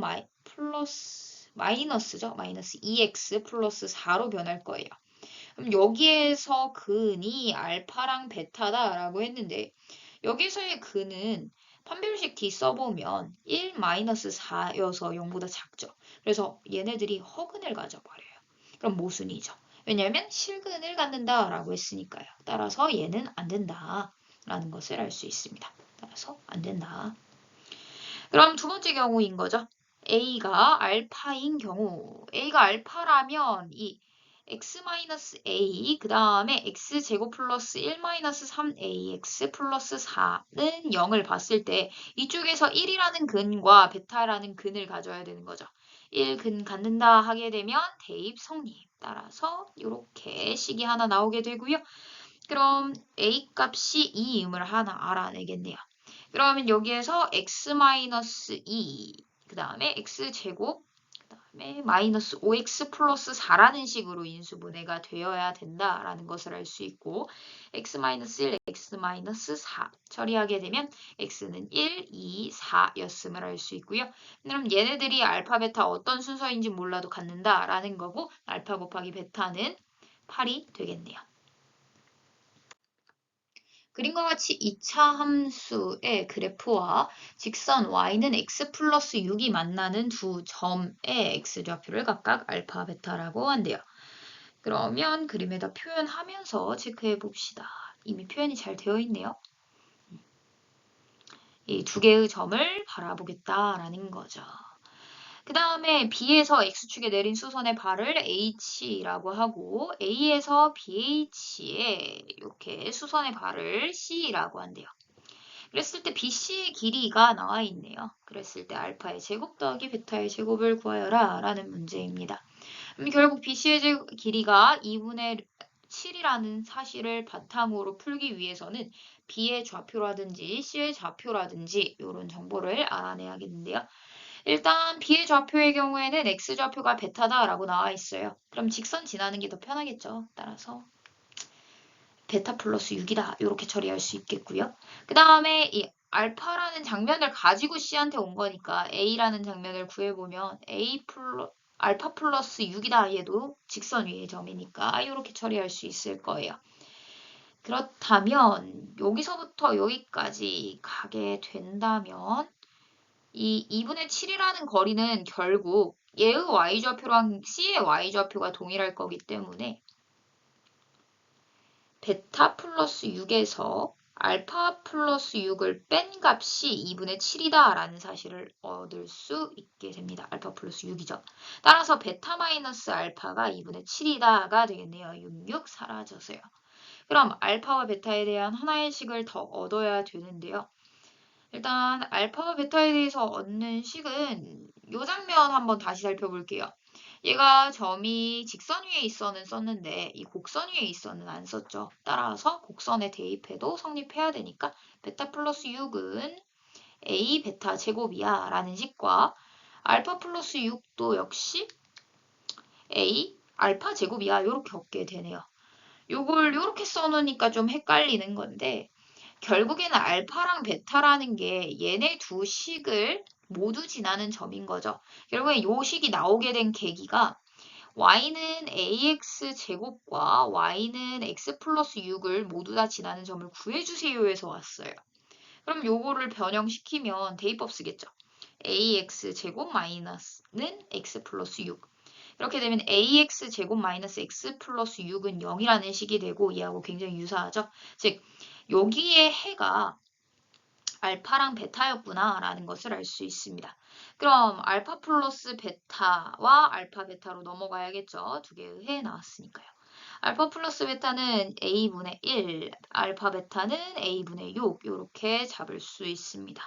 마이너스죠. 마이너스 2x 플러스 4로 변할 거예요. 그럼 여기에서 근이 알파랑 베타다라고 했는데 여기서의 근은 판별식 D 써보면 1-4여서 0보다 작죠. 그래서 얘네들이 허근을 가져버려요. 그럼 모순이죠. 왜냐하면 실근을 갖는다라고 했으니까요. 따라서 얘는 안 된다라는 것을 알 수 있습니다. 따라서 안 된다. 그럼 두 번째 경우인 거죠. A가 알파인 경우. A가 알파라면 이 x-a 그 다음에 x제곱 플러스 1-3ax 플러스 4는 0을 봤을 때 이쪽에서 1이라는 근과 베타라는 근을 가져야 되는 거죠. 1근 갖는다 하게 되면 대입 성립. 따라서 이렇게 식이 하나 나오게 되고요. 그럼 A 값이 2임을 하나 알아내겠네요. 그러면 여기에서 x-2 그 다음에 x제곱 그 다음에 마이너스 5x 플러스 4라는 식으로 인수분해가 되어야 된다라는 것을 알 수 있고 x-1, x-4 처리하게 되면 x는 1, 2, 4였음을 알 수 있고요. 그럼 얘네들이 알파, 베타 어떤 순서인지 몰라도 갖는다라는 거고 알파 곱하기 베타는 8이 되겠네요. 그림과 같이 2차 함수의 그래프와 직선 y는 x 플러스 6이 만나는 두 점의 x좌표를 각각 알파, 베타라고 한대요. 그러면 그림에다 표현하면서 체크해 봅시다. 이미 표현이 잘 되어 있네요. 이 두 개의 점을 바라보겠다라는 거죠. 그 다음에 B에서 X축에 내린 수선의 발을 H라고 하고 A에서 BH에 이렇게 수선의 발을 C라고 한대요. 그랬을 때 BC의 길이가 나와 있네요. 그랬을 때 알파의 제곱 더하기 베타의 제곱을 구하여라 라는 문제입니다. 결국 BC의 길이가 2분의 7이라는 사실을 바탕으로 풀기 위해서는 B의 좌표라든지 C의 좌표라든지 이런 정보를 알아내야겠는데요. 일단 B의 좌표의 경우에는 X좌표가 베타다라고 나와 있어요. 그럼 직선 지나는 게 더 편하겠죠. 따라서 베타 플러스 6이다. 이렇게 처리할 수 있겠고요. 그 다음에 이 알파라는 장면을 가지고 C한테 온 거니까 A라는 장면을 구해보면 알파 플러스 6이다. 얘도 직선 위의 점이니까 이렇게 처리할 수 있을 거예요. 그렇다면 여기서부터 여기까지 가게 된다면 이 2분의 7이라는 거리는 결국 얘의 y좌표랑 C의 y좌표가 동일할 거기 때문에 베타 플러스 6에서 알파 플러스 6을 뺀 값이 2분의 7이다 라는 사실을 얻을 수 있게 됩니다. 알파 플러스 6이죠. 따라서 베타 마이너스 알파가 2분의 7이다가 되겠네요. 66 사라져서요. 그럼 알파와 베타에 대한 하나의 식을 더 얻어야 되는데요. 일단 알파와 베타에 대해서 얻는 식은 이 장면 한번 다시 살펴볼게요. 얘가 점이 직선 위에 있어는 썼는데 이 곡선 위에 있어는 안 썼죠. 따라서 곡선에 대입해도 성립해야 되니까 베타 플러스 6은 A 베타 제곱이야 라는 식과 알파 플러스 6도 역시 A 알파 제곱이야 이렇게 얻게 되네요. 요걸 이렇게 써놓으니까 좀 헷갈리는 건데 결국에는 알파랑 베타라는 게 얘네 두 식을 모두 지나는 점인 거죠. 결국에 요 식이 나오게 된 계기가 y는 ax 제곱과 y는 x 플러스 6을 모두 다 지나는 점을 구해주세요에서 왔어요. 그럼 요거를 변형시키면 대입법 쓰겠죠. ax 제곱 마이너스는 x 플러스 6. 이렇게 되면 ax 제곱 마이너스 x 플러스 6은 0이라는 식이 되고 얘하고 굉장히 유사하죠. 즉 여기에 해가 알파랑 베타였구나 라는 것을 알 수 있습니다. 그럼 알파 플러스 베타와 알파 베타로 넘어가야겠죠. 두 개의 해 나왔으니까요. 알파 플러스 베타는 a분의 1, 알파 베타는 a분의 6 이렇게 잡을 수 있습니다.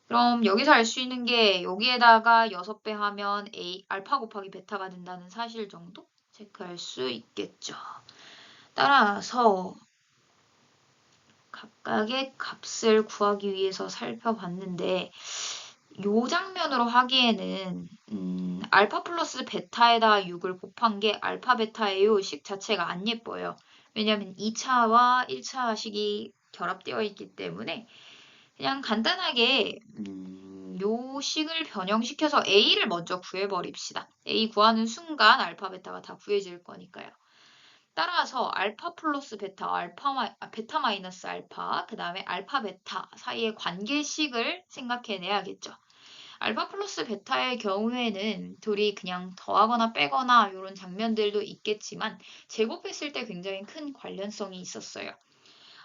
그럼 여기서 알 수 있는 게 여기에다가 6배 하면 알파 곱하기 베타가 된다는 사실 정도 체크할 수 있겠죠. 따라서 각각의 값을 구하기 위해서 살펴봤는데 이 장면으로 하기에는 알파 플러스 베타에다 6을 곱한 게 알파 베타예요. 식 자체가 안 예뻐요. 왜냐하면 2차와 1차 식이 결합되어 있기 때문에 그냥 간단하게 요 식을 변형시켜서 A를 먼저 구해버립시다. A 구하는 순간 알파 베타가 다 구해질 거니까요. 따라서 알파 플러스 베타, 베타 마이너스 알파, 그 다음에 알파 베타 사이의 관계식을 생각해내야겠죠. 알파 플러스 베타의 경우에는 둘이 그냥 더하거나 빼거나 이런 장면들도 있겠지만 제곱했을 때 굉장히 큰 관련성이 있었어요.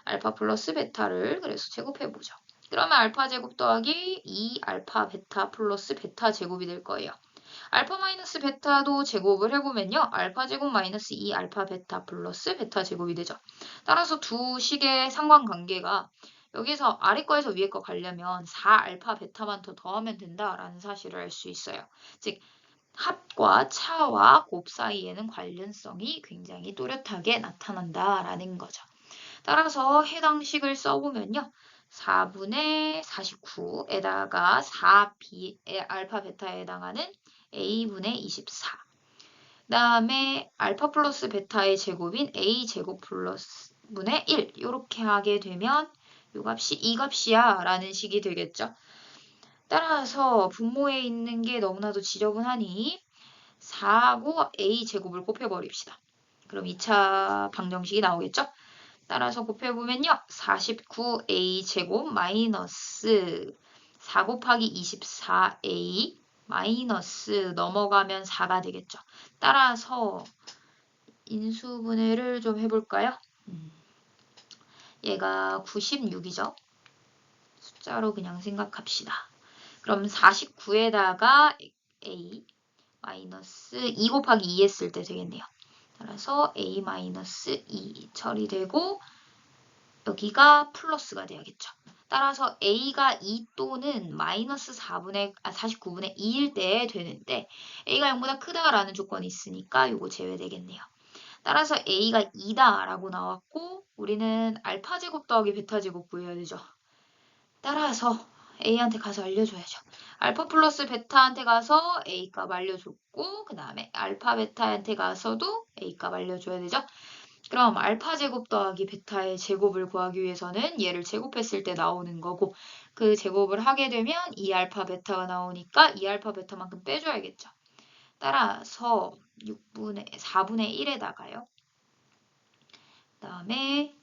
알파 플러스 베타를 그래서 제곱해보죠. 그러면 알파 제곱 더하기 2 알파 베타 플러스 베타 제곱이 될 거예요. 알파 마이너스 베타도 제곱을 해보면요. 알파 제곱 마이너스 2 알파 베타 플러스 베타 제곱이 되죠. 따라서 두 식의 상관관계가 여기서 아래 거에서 위에 거 가려면 4 알파 베타만 더 더하면 된다라는 사실을 알 수 있어요. 즉 합과 차와 곱 사이에는 관련성이 굉장히 또렷하게 나타난다라는 거죠. 따라서 해당 식을 써보면요. 4분의 49에다가 4b 알파 베타에 해당하는 a분의 24. 그 다음에 알파 플러스 베타의 제곱인 a 제곱 플러스 분의 1 이렇게 하게 되면 이 값이 이 값이야 라는 식이 되겠죠. 따라서 분모에 있는 게 너무나도 지저분하니 4하고 a 제곱을 곱해버립시다. 그럼 2차 방정식이 나오겠죠? 따라서 곱해보면요. 49a 제곱 마이너스 4 곱하기 24a 마이너스 넘어가면 4가 되겠죠. 따라서 인수분해를 좀 해볼까요? 얘가 96이죠. 숫자로 그냥 생각합시다. 그럼 49에다가 a 마이너스 2 곱하기 2 했을 때 되겠네요. 따라서 a 마이너스 2 처리되고 여기가 플러스가 돼야겠죠. 따라서 a가 2 또는 마이너스 49분의 2일 때 되는데 a가 0보다 크다라는 조건이 있으니까 이거 제외되겠네요. 따라서 a가 2다라고 나왔고 우리는 알파 제곱 더하기 베타 제곱 구해야 되죠. 따라서 a한테 가서 알려줘야죠. 알파 플러스 베타한테 가서 a 값 알려줬고 그 다음에 알파 베타한테 가서도 a 값 알려줘야 되죠. 그럼 알파 제곱 더하기 베타의 제곱을 구하기 위해서는 얘를 제곱했을 때 나오는 거고 그 제곱을 하게 되면 2알파 베타가 나오니까 2알파 베타만큼 빼줘야겠죠. 따라서 4분의 1에다가요. 그 다음에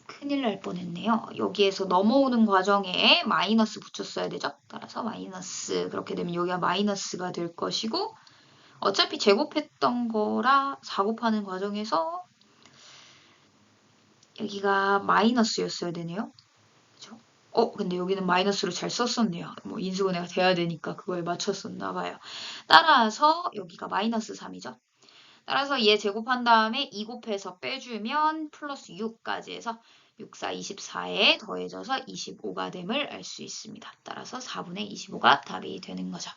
큰일 날 뻔했네요. 여기에서 넘어오는 과정에 마이너스 붙였어야 되죠. 따라서 마이너스 그렇게 되면 여기가 마이너스가 될 것이고 어차피 제곱했던 거라 4 곱하는 과정에서 여기가 마이너스였어야 되네요. 그죠? 근데 여기는 마이너스로 잘 썼었네요. 뭐 인수분해가 돼야 되니까 그거에 맞췄었나 봐요. 따라서 여기가 마이너스 3이죠. 따라서 얘 제곱한 다음에 2 곱해서 빼주면 플러스 6까지 해서 6, 4, 24에 더해져서 25가 됨을 알 수 있습니다. 따라서 4분의 25가 답이 되는 거죠.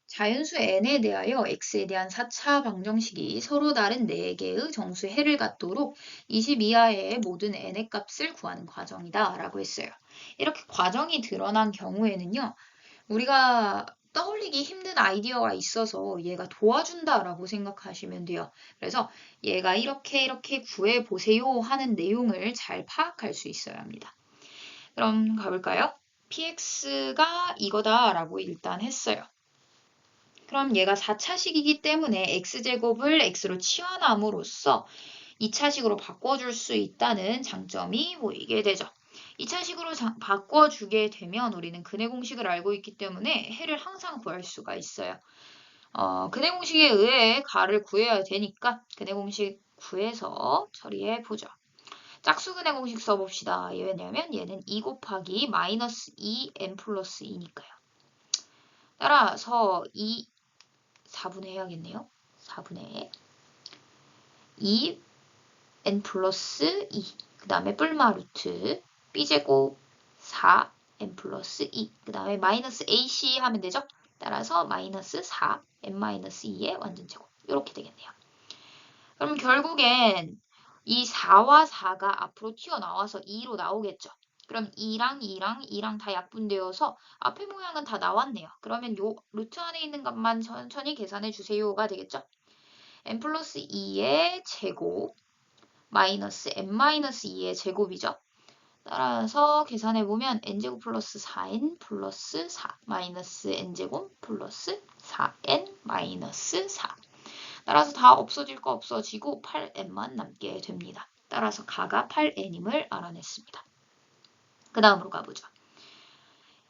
자연수 n에 대하여 x에 대한 4차 방정식이 서로 다른 4개의 정수 해를 갖도록 20 이하의 모든 n의 값을 구하는 과정이다 라고 했어요. 이렇게 과정이 드러난 경우에는요. 우리가 떠올리기 힘든 아이디어가 있어서 얘가 도와준다라고 생각하시면 돼요. 그래서 얘가 이렇게 구해보세요 하는 내용을 잘 파악할 수 있어야 합니다. 그럼 가볼까요? px가 이거다라고 일단 했어요. 그럼 얘가 4차식이기 때문에 x제곱을 x로 치환함으로써 2차식으로 바꿔줄 수 있다는 장점이 보이게 되죠. 2차식으로 바꿔주게 되면 우리는 근해 공식을 알고 있기 때문에 해를 항상 구할 수가 있어요. 근해 공식에 의해 가를 구해야 되니까 근해 공식 구해서 처리해 보죠. 짝수 근해 공식 써봅시다. 왜냐면 얘는 2 곱하기 마이너스 2n 플러스 2니까요. 따라서 4분의 해야겠네요. 4분의 2 n 플러스 2. 그 다음에 뿔마 루트 b제곱 4 n 플러스 2. 그 다음에 마이너스 ac 하면 되죠. 따라서 마이너스 4 n 마이너스 2의 완전제곱. 이렇게 되겠네요. 그럼 결국엔 이 4와 4가 앞으로 튀어나와서 2로 나오겠죠. 그럼 2랑 다 약분되어서 앞에 모양은 다 나왔네요. 그러면 요 루트 안에 있는 것만 천천히 계산해 주세요가 되겠죠. n 플러스 2의 제곱 마이너스 n-2의 제곱이죠. 따라서 계산해보면 n제곱 플러스 4n 플러스 4 마이너스 n제곱 플러스 4n 마이너스 4. 따라서 다 없어질 거 없어지고 8n만 남게 됩니다. 따라서 가가 8n임을 알아냈습니다. 그 다음으로 가보죠.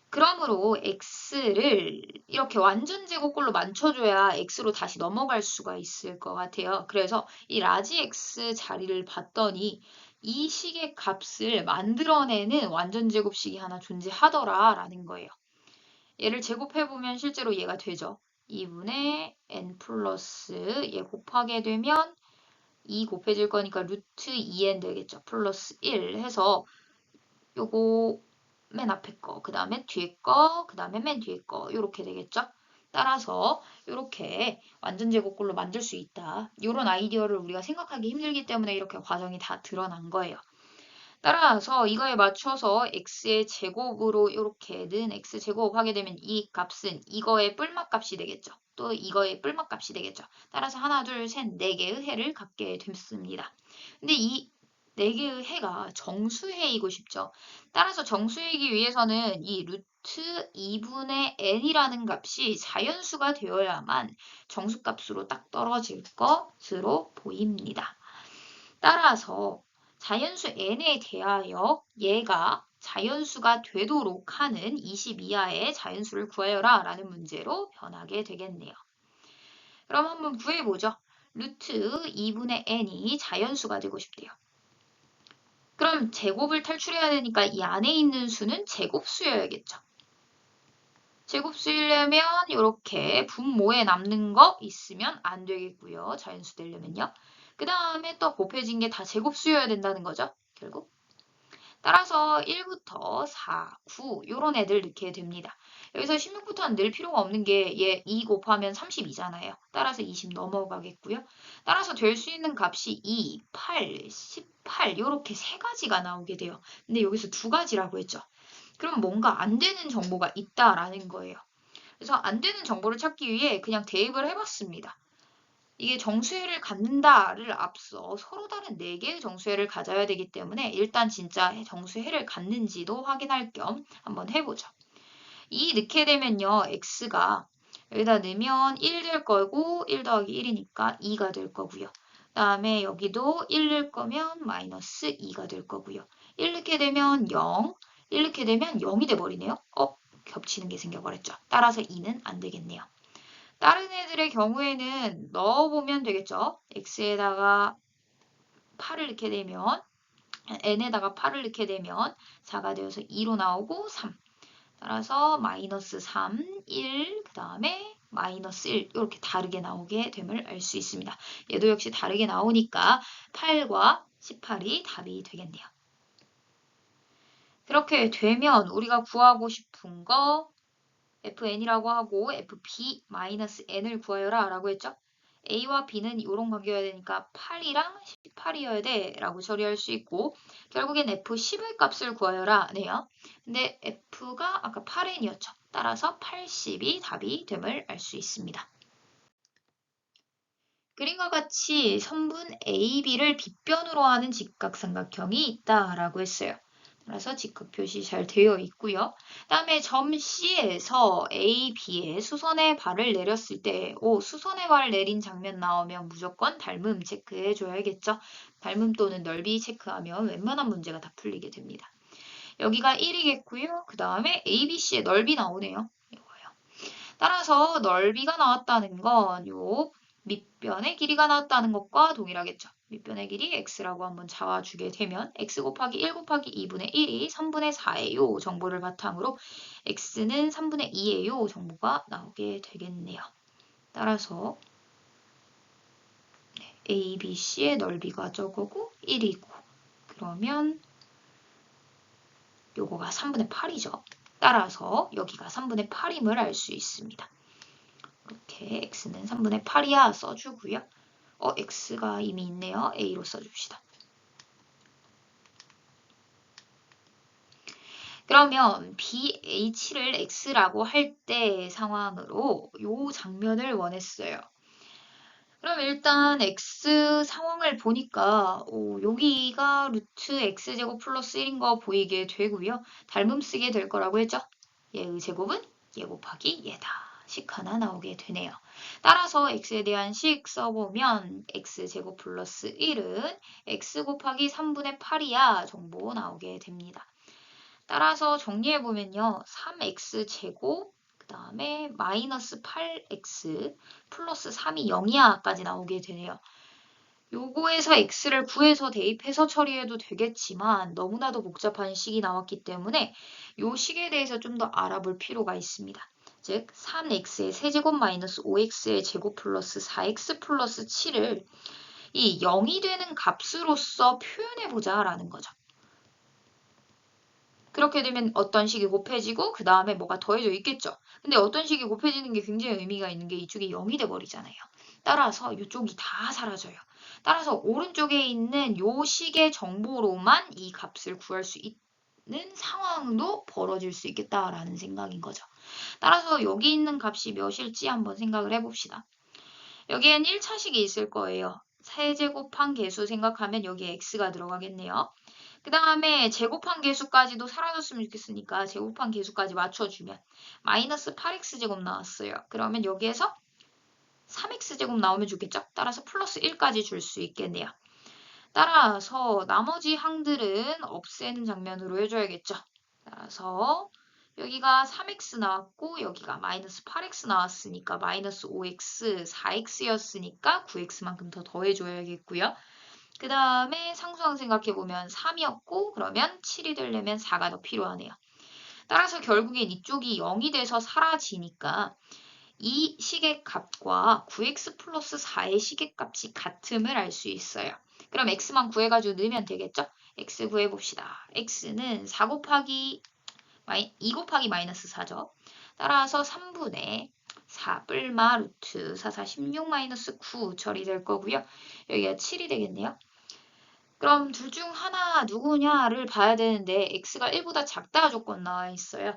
그러므로 x를 이렇게 완전 제곱꼴로 맞춰줘야 x로 다시 넘어갈 수가 있을 것 같아요. 그래서 이 라지 x 자리를 봤더니 이 식의 값을 만들어내는 완전 제곱식이 하나 존재하더라 라는 거예요. 얘를 제곱해보면 실제로 얘가 되죠. 2분의 n 플러스 얘 곱하게 되면 2 곱해질 거니까 루트 2n 되겠죠. 플러스 1 해서 요거 맨 앞에 거, 그 다음에 뒤에 거, 그 다음에 맨 뒤에 거 이렇게 되겠죠. 따라서 이렇게 완전 제곱꼴로 만들 수 있다. 이런 아이디어를 우리가 생각하기 힘들기 때문에 이렇게 과정이 다 드러난 거예요. 따라서 이거에 맞춰서 x의 제곱으로 이렇게는 x 제곱하게 되면 이 값은 이거의 뿔맛 값이 되겠죠. 또 이거의 뿔맛 값이 되겠죠. 따라서 하나, 둘, 셋, 네 개의 해를 갖게 됐습니다. 근데 이 네 개의 해가 정수해이고 싶죠. 따라서 정수이기 위해서는 이 루트 2분의 n이라는 값이 자연수가 되어야만 정수값으로 딱 떨어질 것으로 보입니다. 따라서 자연수 n에 대하여 얘가 자연수가 되도록 하는 20 이하의 자연수를 구하여라 라는 문제로 변하게 되겠네요. 그럼 한번 구해보죠. 루트 2분의 n이 자연수가 되고 싶대요. 그럼 제곱을 탈출해야 되니까 이 안에 있는 수는 제곱수여야겠죠. 제곱수이려면 이렇게 분모에 남는 거 있으면 안 되겠고요. 자연수 되려면요. 그 다음에 또 곱해진 게 다 제곱수여야 된다는 거죠. 결국. 따라서 1부터 4, 9 이런 애들 넣게 됩니다. 여기서 16부터는 늘 필요가 없는 게 얘 2 곱하면 32잖아요. 따라서 20 넘어가겠고요. 따라서 될 수 있는 값이 2, 8, 18 이렇게 세 가지가 나오게 돼요. 근데 여기서 두 가지라고 했죠. 그럼 뭔가 안 되는 정보가 있다라는 거예요. 그래서 안 되는 정보를 찾기 위해 그냥 대입을 해봤습니다. 이게 정수해를 갖는다를 앞서 서로 다른 4개의 정수해를 가져야 되기 때문에 일단 진짜 정수해를 갖는지도 확인할 겸 한번 해보죠. 2 넣게 되면요. x가 여기다 넣으면 1 될 거고 1 더하기 1이니까 2가 될 거고요. 그 다음에 여기도 1 넣을 거면 마이너스 2가 될 거고요. 1 넣게 되면 0, 1 넣게 되면 0이 돼버리네요. 겹치는 게 생겨버렸죠. 따라서 2는 안 되겠네요. 다른 애들의 경우에는 넣어보면 되겠죠. x에다가 8을 넣게 되면 n에다가 8을 넣게 되면 4가 되어서 2로 나오고 3. 따라서 마이너스 3, 1, 그 다음에 마이너스 1 이렇게 다르게 나오게 됨을 알 수 있습니다. 얘도 역시 다르게 나오니까 8과 18이 답이 되겠네요. 그렇게 되면 우리가 구하고 싶은 거 fn이라고 하고 fb-n을 구하여라 라고 했죠. a와 b는 이런 관계여야 되니까 8이랑 18이어야 돼 라고 처리할 수 있고 결국엔 f10의 값을 구하여라 네요. 근데 f가 아까 8n이었죠. 따라서 80이 답이 됨을 알 수 있습니다. 그림과 같이 선분 AB를 빗변으로 하는 직각삼각형이 있다라고 했어요. 따라서 직각 표시 잘 되어 있고요. 다음에 점 C에서 A, B에 수선의 발을 내렸을 때 수선의 발을 내린 장면 나오면 무조건 닮음 체크해 줘야겠죠. 닮음 또는 넓이 체크하면 웬만한 문제가 다 풀리게 됩니다. 여기가 1이겠고요. 그 다음에 ABC의 넓이 나오네요. 이거예요. 따라서 넓이가 나왔다는 건 요 밑변의 길이가 나왔다는 것과 동일하겠죠. 밑변의 길이 x라고 한번 잡아주게 되면 x 곱하기 1 곱하기 2분의 1이 3분의 4예요. 정보를 바탕으로 x는 3분의 2예요. 정보가 나오게 되겠네요. 따라서 A, B, C의 넓이가 저거고 1이고 그러면 요거가 3분의 8이죠. 따라서 여기가 3분의 8임을 알 수 있습니다. 이렇게 x는 3분의 8이야 써주고요. x가 이미 있네요. a로 써줍시다. 그러면 BH를 x라고 할 때 상황으로 이 장면을 원했어요. 그럼 일단 x 상황을 보니까 여기가 루트 x제곱 플러스 1인 거 보이게 되고요. 닮음 쓰게 될 거라고 했죠. 얘의 제곱은 얘 곱하기 얘다. 하나 나오게 되네요. 따라서 x에 대한 식 써보면 x제곱 플러스 1은 x 곱하기 3분의 8이야 정보 나오게 됩니다. 따라서 정리해보면요. 3x제곱 그 다음에 마이너스 8x 플러스 3이 0이야까지 나오게 되네요. 요거에서 x를 구해서 대입해서 처리해도 되겠지만 너무나도 복잡한 식이 나왔기 때문에 요 식에 대해서 좀 더 알아볼 필요가 있습니다. 즉 3x의 세제곱 마이너스 5x의 제곱 플러스 4x 플러스 7을 이 0이 되는 값으로서 표현해보자 라는 거죠. 그렇게 되면 어떤 식이 곱해지고 그 다음에 뭐가 더해져 있겠죠. 근데 어떤 식이 곱해지는 게 굉장히 의미가 있는 게 이쪽이 0이 돼버리잖아요. 따라서 이쪽이 다 사라져요. 따라서 오른쪽에 있는 요 식의 정보로만 이 값을 구할 수 있는 상황도 벌어질 수 있겠다라는 생각인 거죠. 따라서 여기 있는 값이 몇일지 한번 생각을 해봅시다. 여기엔 1차식이 있을 거예요. 세제곱한 개수 생각하면 여기에 x가 들어가겠네요. 그 다음에 제곱한 개수까지도 사라졌으면 좋겠으니까 제곱한 개수까지 맞춰주면 마이너스 8x제곱 나왔어요. 그러면 여기에서 3x제곱 나오면 좋겠죠? 따라서 플러스 1까지 줄 수 있겠네요. 따라서 나머지 항들은 없애는 장면으로 해줘야겠죠? 따라서 여기가 3x 나왔고 여기가 마이너스 8x 나왔으니까 마이너스 5x, 4x였으니까 9x만큼 더 더해줘야겠고요. 그 다음에 상수항 생각해보면 3이었고 그러면 7이 되려면 4가 더 필요하네요. 따라서 결국엔 이쪽이 0이 돼서 사라지니까 이 식의 값과 9x 플러스 4의 식의 값이 같음을 알 수 있어요. 그럼 x만 구해가지고 넣으면 되겠죠? x 구해봅시다. x는 2 곱하기 마이너스 4죠. 따라서 3분의 4 뿔마 루트 4, 4, 16 마이너스 9 처리될 거고요. 여기가 7이 되겠네요. 그럼 둘 중 하나 누구냐를 봐야 되는데 x가 1보다 작다 조건 나와 있어요.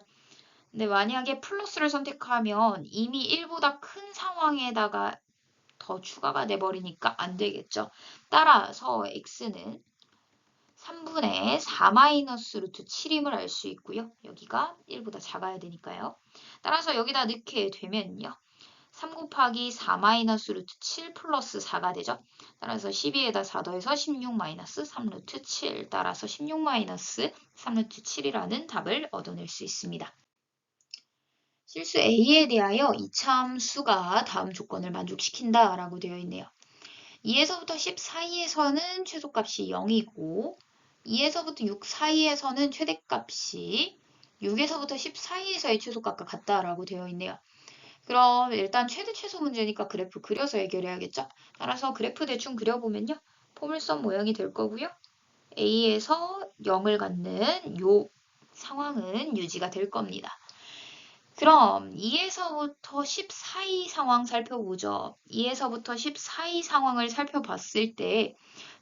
근데 만약에 플러스를 선택하면 이미 1보다 큰 상황에다가 더 추가가 돼버리니까 안 되겠죠. 따라서 x는 3분의 4 마이너스 루트 7임을 알 수 있고요. 여기가 1보다 작아야 되니까요. 따라서 여기다 넣게 되면요. 3 곱하기 4 마이너스 루트 7 플러스 4가 되죠. 따라서 12에다 4 더해서 16 마이너스 3 루트 7 따라서 16 마이너스 3 루트 7이라는 답을 얻어낼 수 있습니다. 실수 A에 대하여 이차함수가 다음 조건을 만족시킨다 라고 되어 있네요. 2에서부터 10 사이에서는 최소값이 0이고 2에서부터 6 사이에서는 최대값이 6에서부터 10 사이에서의 최소값과 같다라고 되어 있네요. 그럼 일단 최대 최소 문제니까 그래프 그려서 해결해야겠죠? 따라서 그래프 대충 그려보면요. 포물선 모양이 될 거고요. A에서 0을 갖는 요 상황은 유지가 될 겁니다. 그럼 2에서부터 10 사이 상황 살펴보죠. 2에서부터 10 사이 상황을 살펴봤을 때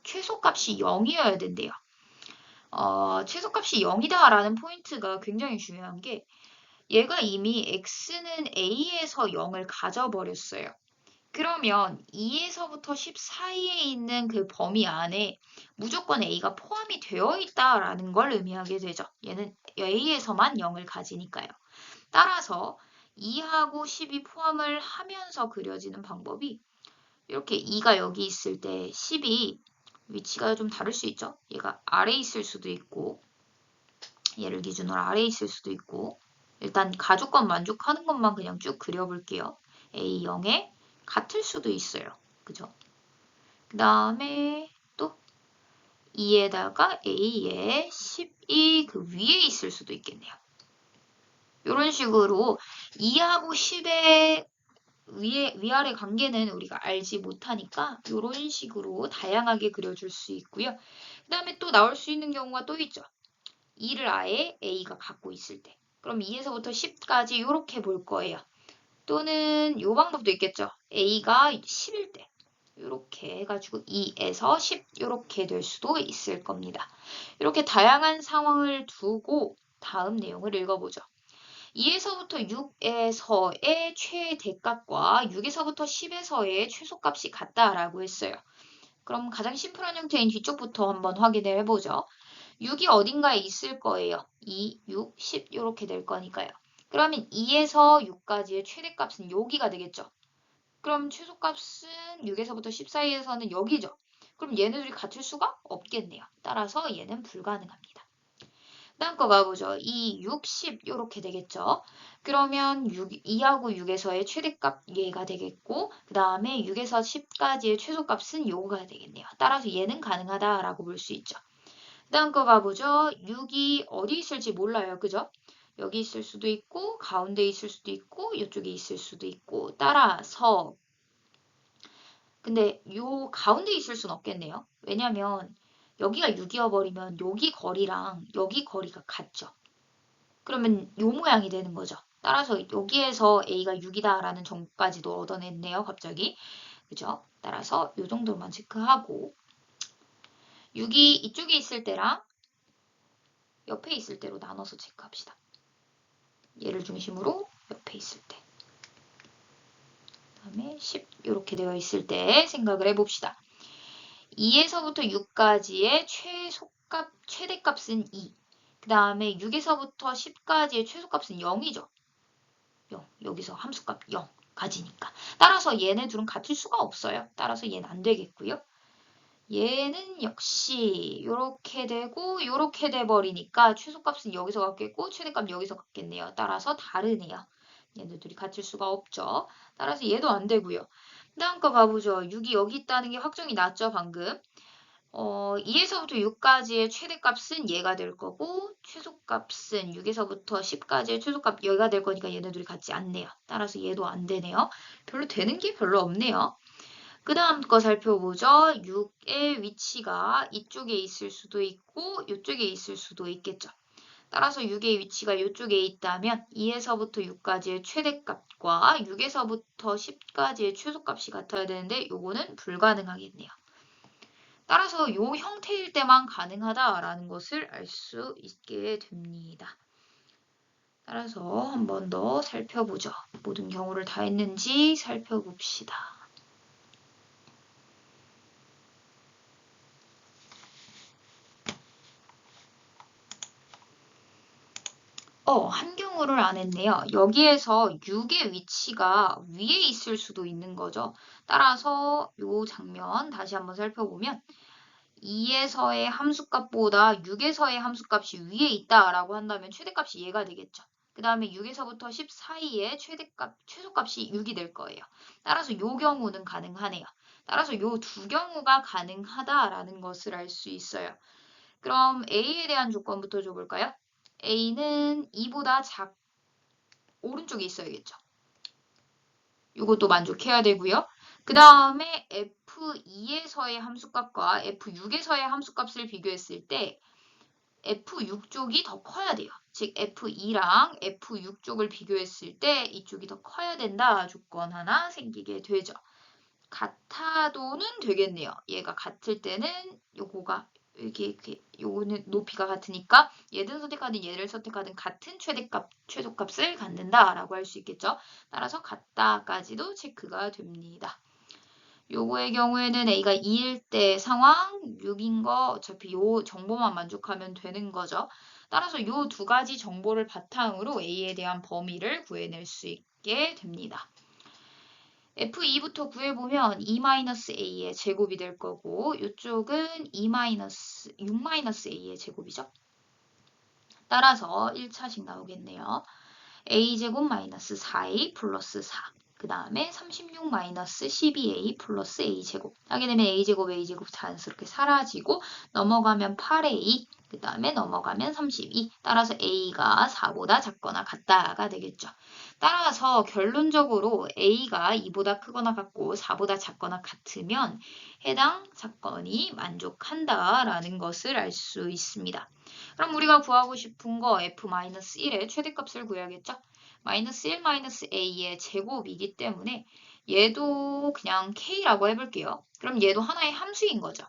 최소값이 0이어야 된대요. 최소값이 0이다라는 포인트가 굉장히 중요한 게 얘가 이미 x는 a에서 0을 가져버렸어요. 그러면 2에서부터 10 사이에 있는 그 범위 안에 무조건 a가 포함이 되어 있다라는 걸 의미하게 되죠. 얘는 a에서만 0을 가지니까요. 따라서 2하고 10이 포함을 하면서 그려지는 방법이 이렇게 2가 여기 있을 때 10이 위치가 좀 다를 수 있죠. 얘가 아래에 있을 수도 있고 얘를 기준으로 아래에 있을 수도 있고 일단 가조건 만족하는 것만 그냥 쭉 그려볼게요. A 0에 같을 수도 있어요. 그죠? 그 다음에 또 2에다가 A에 10이 그 위에 있을 수도 있겠네요. 이런 식으로 2하고 10의 위아래 관계는 우리가 알지 못하니까 이런 식으로 다양하게 그려줄 수 있고요. 그 다음에 또 나올 수 있는 경우가 또 있죠. 2를 아예 A가 갖고 있을 때. 그럼 2에서부터 10까지 이렇게 볼 거예요. 또는 이 방법도 있겠죠. A가 10일 때. 이렇게 해가지고 2에서 10 이렇게 될 수도 있을 겁니다. 이렇게 다양한 상황을 두고 다음 내용을 읽어보죠. 2에서부터 6에서의 최대값과 6에서부터 10에서의 최소값이 같다라고 했어요. 그럼 가장 심플한 형태인 뒤쪽부터 한번 확인을 해보죠. 6이 어딘가에 있을 거예요. 2, 6, 10 이렇게 될 거니까요. 그러면 2에서 6까지의 최대값은 여기가 되겠죠. 그럼 최소값은 6에서부터 10 사이에서는 여기죠. 그럼 얘네들이 같을 수가 없겠네요. 따라서 얘는 불가능합니다. 다음 거 가보죠. 2, 6, 10 이렇게 되겠죠. 그러면 2하고 6에서의 최대값 얘가 되겠고 그 다음에 6에서 10까지의 최소값은 요가 되겠네요. 따라서 얘는 가능하다라고 볼 수 있죠. 다음 거 가보죠. 6이 어디 있을지 몰라요. 그죠? 여기 있을 수도 있고 가운데 있을 수도 있고 이쪽에 있을 수도 있고 따라서 근데 요 가운데 있을 순 없겠네요. 왜냐면 여기가 6이어 버리면 여기 거리랑 여기 거리가 같죠. 그러면 요 모양이 되는 거죠. 따라서 여기에서 A가 6이다라는 정보까지도 얻어냈네요. 갑자기. 그죠? 따라서 요 정도만 체크하고 6이 이쪽에 있을 때랑 옆에 있을 때로 나눠서 체크합시다. 얘를 중심으로 옆에 있을 때. 그다음에 10 이렇게 되어 있을 때 생각을 해봅시다. 2에서부터 6까지의 최대값은 2. 그 다음에 6에서부터 10까지의 최소값은 0이죠. 0. 여기서 함수값 0 가지니까. 따라서 얘네 둘은 같을 수가 없어요. 따라서 얘는 안 되겠고요. 얘는 역시 이렇게 되고 이렇게 돼버리니까 최소값은 여기서 같겠고 최대값 여기서 같겠네요. 따라서 다르네요. 얘네 둘이 같을 수가 없죠. 따라서 얘도 안 되고요. 다음 거 가보죠. 6이 여기 있다는 게 확정이 났죠, 방금. 2에서부터 6까지의 최대값은 얘가 될 거고 최소값은 6에서부터 10까지의 최소값 얘가 될 거니까 얘네들이 같지 않네요. 따라서 얘도 안 되네요. 별로 되는 게 별로 없네요. 그 다음 거 살펴보죠. 6의 위치가 이쪽에 있을 수도 있고 이쪽에 있을 수도 있겠죠. 따라서 6의 위치가 이쪽에 있다면 2에서부터 6까지의 최대값과 6에서부터 10까지의 최소값이 같아야 되는데 요거는 불가능하겠네요. 따라서 이 형태일 때만 가능하다라는 것을 알 수 있게 됩니다. 따라서 한 번 더 살펴보죠. 모든 경우를 다 했는지 살펴봅시다. 한 경우를 안 했네요. 여기에서 6의 위치가 위에 있을 수도 있는 거죠. 따라서 이 장면 다시 한번 살펴보면 2에서의 함수값보다 6에서의 함수값이 위에 있다라고 한다면 최대값이 얘가 되겠죠. 그 다음에 6에서부터 10 사이에 최소값이 6이 될 거예요. 따라서 이 경우는 가능하네요. 따라서 이 두 경우가 가능하다라는 것을 알 수 있어요. 그럼 A에 대한 조건부터 줘볼까요? A는 2보다 오른쪽에 있어야겠죠. 이것도 만족해야 되고요. 그 다음에 F2에서의 함수값과 F6에서의 함수값을 비교했을 때 F6 쪽이 더 커야 돼요. 즉 F2랑 F6 쪽을 비교했을 때 이쪽이 더 커야 된다 조건 하나 생기게 되죠. 같아도는 되겠네요. 얘가 같을 때는 요거가 이렇게 요거는 높이가 같으니까 얘를 선택하든 얘를 선택하든 같은 최소값을 갖는다라고 할 수 있겠죠. 따라서 같다까지도 체크가 됩니다. 요거의 경우에는 A가 2일 때 상황, 6인 거 어차피 요 정보만 만족하면 되는 거죠. 따라서 요 두 가지 정보를 바탕으로 A에 대한 범위를 구해낼 수 있게 됩니다. F2부터 구해보면 2-A의 제곱이 될 거고 이쪽은 6-A의 제곱이죠. 따라서 1차식 나오겠네요. A제곱 마이너스 4A 플러스 4. 그 다음에 36 마이너스 12A 플러스 A제곱. 하게 되면 A제곱 자연스럽게 사라지고 넘어가면 8A. 그 다음에 넘어가면 32. 따라서 A가 4보다 작거나 같다가 되겠죠. 따라서 결론적으로 A가 2보다 크거나 같고 4보다 작거나 같으면 해당 사건이 만족한다라는 것을 알 수 있습니다. 그럼 우리가 구하고 싶은 거 F-1의 최대값을 구해야겠죠? 마이너스 1 마이너스 A의 제곱이기 때문에 얘도 그냥 K라고 해볼게요. 그럼 얘도 하나의 함수인 거죠.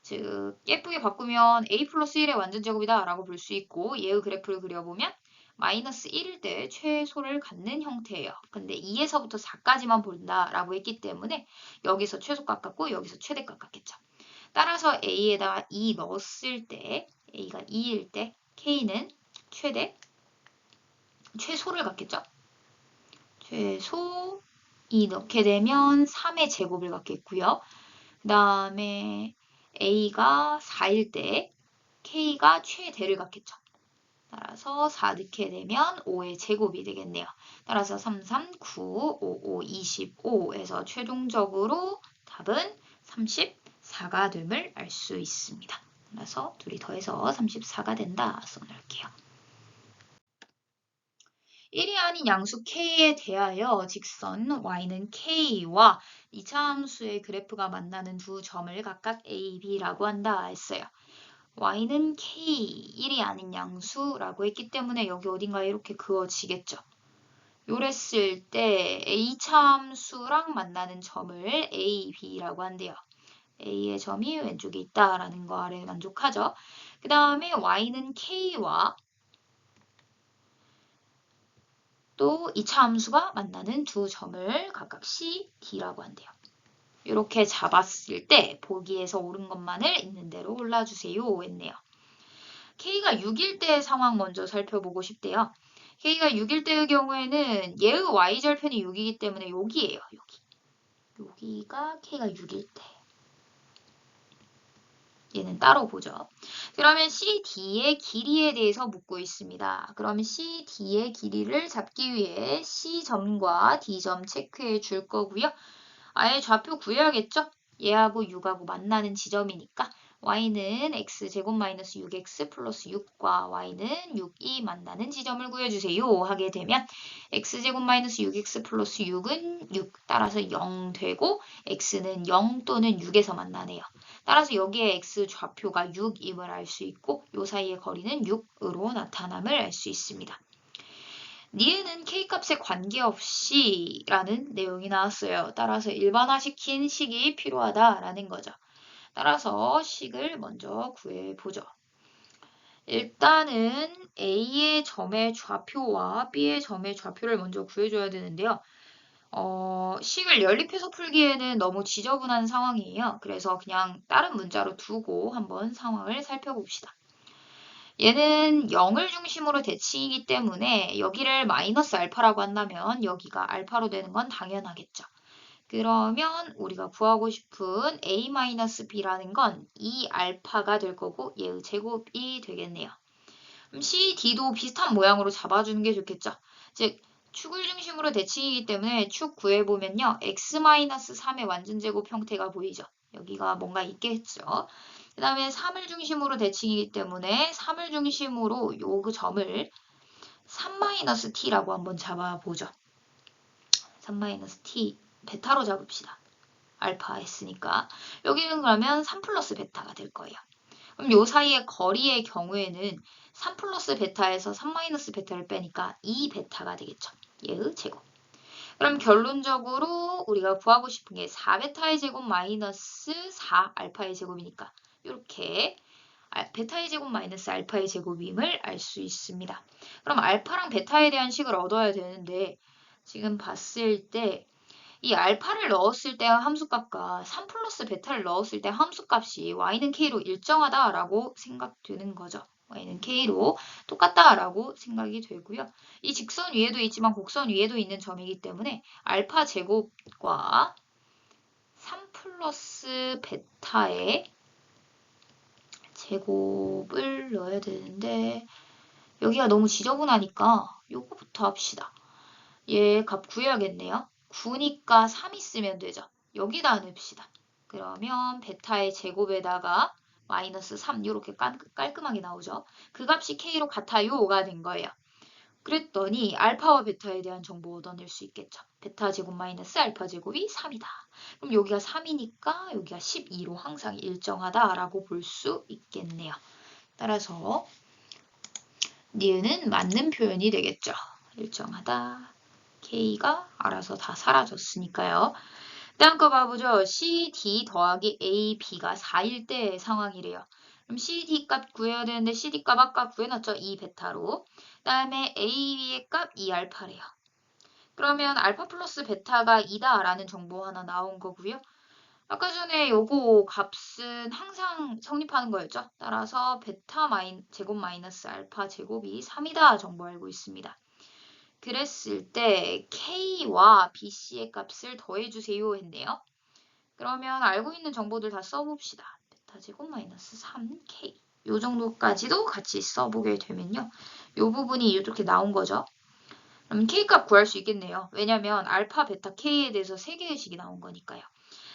즉 예쁘게 바꾸면 A 플러스 1의 완전 제곱이다 라고 볼 수 있고 얘의 그래프를 그려보면 마이너스 1일 때 최소를 갖는 형태예요. 근데 2에서부터 4까지만 본다라고 했기 때문에 여기서 최소값 같고 여기서 최대값 같겠죠. 따라서 A에다가 2 넣었을 때 A가 2일 때 K는 최대 최소를 갖겠죠. 최소 2 넣게 되면 3의 제곱을 갖겠고요. 그 다음에 A가 4일 때 K가 최대를 갖겠죠. 따라서 4 넣게 되면 5의 제곱이 되겠네요. 따라서 3, 3, 9, 5, 5, 25에서 최종적으로 답은 34가 됨을 알 수 있습니다. 그래서 둘이 더해서 34가 된다 써놓을게요. 1이 아닌 양수 K에 대하여 직선 Y는 K와 이차함수의 그래프가 만나는 두 점을 각각 A, B라고 한다 했어요. Y는 K, 1이 아닌 양수라고 했기 때문에 여기 어딘가에 이렇게 그어지겠죠. 요랬을 때 A차함수랑 만나는 점을 A, B라고 한대요. A의 점이 왼쪽에 있다라는 거에 만족하죠. 그 다음에 Y는 K와 또 이차함수가 만나는 두 점을 각각 C, D라고 한대요. 이렇게 잡았을 때 보기에서 옳은 것만을 있는 대로 골라주세요 했네요. K가 6일 때의 상황 먼저 살펴보고 싶대요. K가 6일 때의 경우에는 얘의 Y절편이 6이기 때문에 여기예요. 여기. 여기가 K가 6일 때. 얘는 따로 보죠. 그러면 CD의 길이에 대해서 묻고 있습니다. 그러면 CD의 길이를 잡기 위해 C점과 D점 체크해 줄 거고요. 아예 좌표 구해야겠죠? 얘하고 6하고 만나는 지점이니까 y는 x제곱 마이너스 6x 플러스 6과 y는 6이 만나는 지점을 구해주세요 하게 되면 x제곱 마이너스 6x 플러스 6은 6 따라서 0 되고 x는 0 또는 6에서 만나네요. 따라서 여기에 x 좌표가 6임을 알 수 있고 요 사이의 거리는 6으로 나타남을 알 수 있습니다. 니은은 K값에 관계없이 라는 내용이 나왔어요. 따라서 일반화시킨 식이 필요하다라는 거죠. 따라서 식을 먼저 구해보죠. 일단은 A의 점의 좌표와 B의 점의 좌표를 먼저 구해줘야 되는데요. 식을 연립해서 풀기에는 너무 지저분한 상황이에요. 그래서 그냥 다른 문자로 두고 한번 상황을 살펴봅시다. 얘는 0을 중심으로 대칭이기 때문에 여기를 마이너스 알파라고 한다면 여기가 알파로 되는 건 당연하겠죠. 그러면 우리가 구하고 싶은 a-b라는 건 2알파가 될 거고 얘의 제곱이 되겠네요. 그럼 CD도 비슷한 모양으로 잡아주는 게 좋겠죠. 즉 축을 중심으로 대칭이기 때문에 축 구해보면요. x-3의 완전제곱 형태가 보이죠. 여기가 뭔가 있겠죠. 그 다음에 3을 중심으로 대칭이기 때문에 3을 중심으로 요 그 점을 3-t라고 한번 잡아보죠. 3-t 베타로 잡읍시다. 알파 했으니까. 여기는 그러면 3 플러스 베타가 될 거예요. 그럼 요 사이의 거리의 경우에는 3 플러스 베타에서 3 마이너스 베타를 빼니까 2베타가 되겠죠. 얘의 제곱. 그럼 결론적으로 우리가 구하고 싶은 게 4베타의 제곱 마이너스 4알파의 제곱이니까 이렇게 베타의 제곱 마이너스 알파의 제곱임을 알 수 있습니다. 그럼 알파랑 베타에 대한 식을 얻어야 되는데 지금 봤을 때 이 알파를 넣었을 때 함수값과 3 플러스 베타를 넣었을 때 함수값이 y는 k로 일정하다라고 생각되는 거죠. y는 k로 똑같다라고 생각이 되고요. 이 직선 위에도 있지만 곡선 위에도 있는 점이기 때문에 알파 제곱과 3 플러스 베타의 제곱을 넣어야 되는데 여기가 너무 지저분하니까 요거부터 합시다. 얘 값 구해야겠네요. 9니까 3 있으면 되죠. 여기다 넣읍시다. 그러면 베타의 제곱에다가 마이너스 3 이렇게 깔끔하게 나오죠. 그 값이 k로 같아요가 된 거예요. 그랬더니 알파와 베타에 대한 정보 얻어낼 수 있겠죠. 베타 제곱 마이너스 알파 제곱이 3이다. 그럼 여기가 3이니까 여기가 12로 항상 일정하다라고 볼 수 있겠네요. 따라서 니은은 맞는 표현이 되겠죠. 일정하다. K가 알아서 다 사라졌으니까요. 다음 거 봐보죠. CD 더하기 AB가 4일 때의 상황이래요. 그럼 CD 값 구해야 되는데 CD 값 아까 구해놨죠? 2베타로. 그 다음에 AB의 값 2알파래요. 그러면 알파 플러스 베타가 2다라는 정보 하나 나온 거고요. 아까 전에 요거 값은 항상 성립하는 거였죠. 따라서 베타 제곱 마이너스 알파 제곱이 3이다 정보 알고 있습니다. 그랬을 때 K와 BC의 값을 더해주세요 했네요. 그러면 알고 있는 정보들 다 써봅시다. 베타 제곱 마이너스 3K 요 정도까지도 같이 써보게 되면요. 요 부분이 이렇게 나온 거죠. 그럼 K값 구할 수 있겠네요. 왜냐면 알파, 베타, K에 대해서 3개의 식이 나온 거니까요.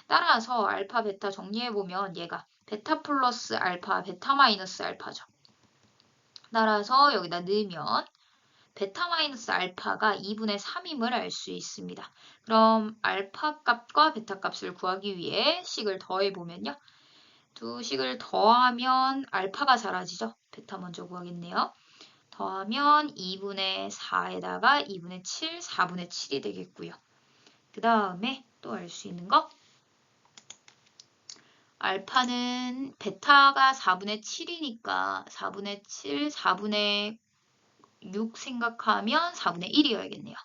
따라서 알파, 베타 정리해보면 얘가 베타 플러스 알파, 베타 마이너스 알파죠. 따라서 여기다 넣으면 베타 마이너스 알파가 2분의 3임을 알 수 있습니다. 그럼 알파 값과 베타 값을 구하기 위해 식을 더해보면요. 두 식을 더하면 알파가 사라지죠. 베타 먼저 구하겠네요. 더하면 2분의 4에다가 2분의 7, 4분의 7이 되겠고요. 그 다음에 또 알 수 있는 거 알파는 베타가 4분의 7이니까 4분의 7, 4분의 6 생각하면 4분의 1이어야겠네요.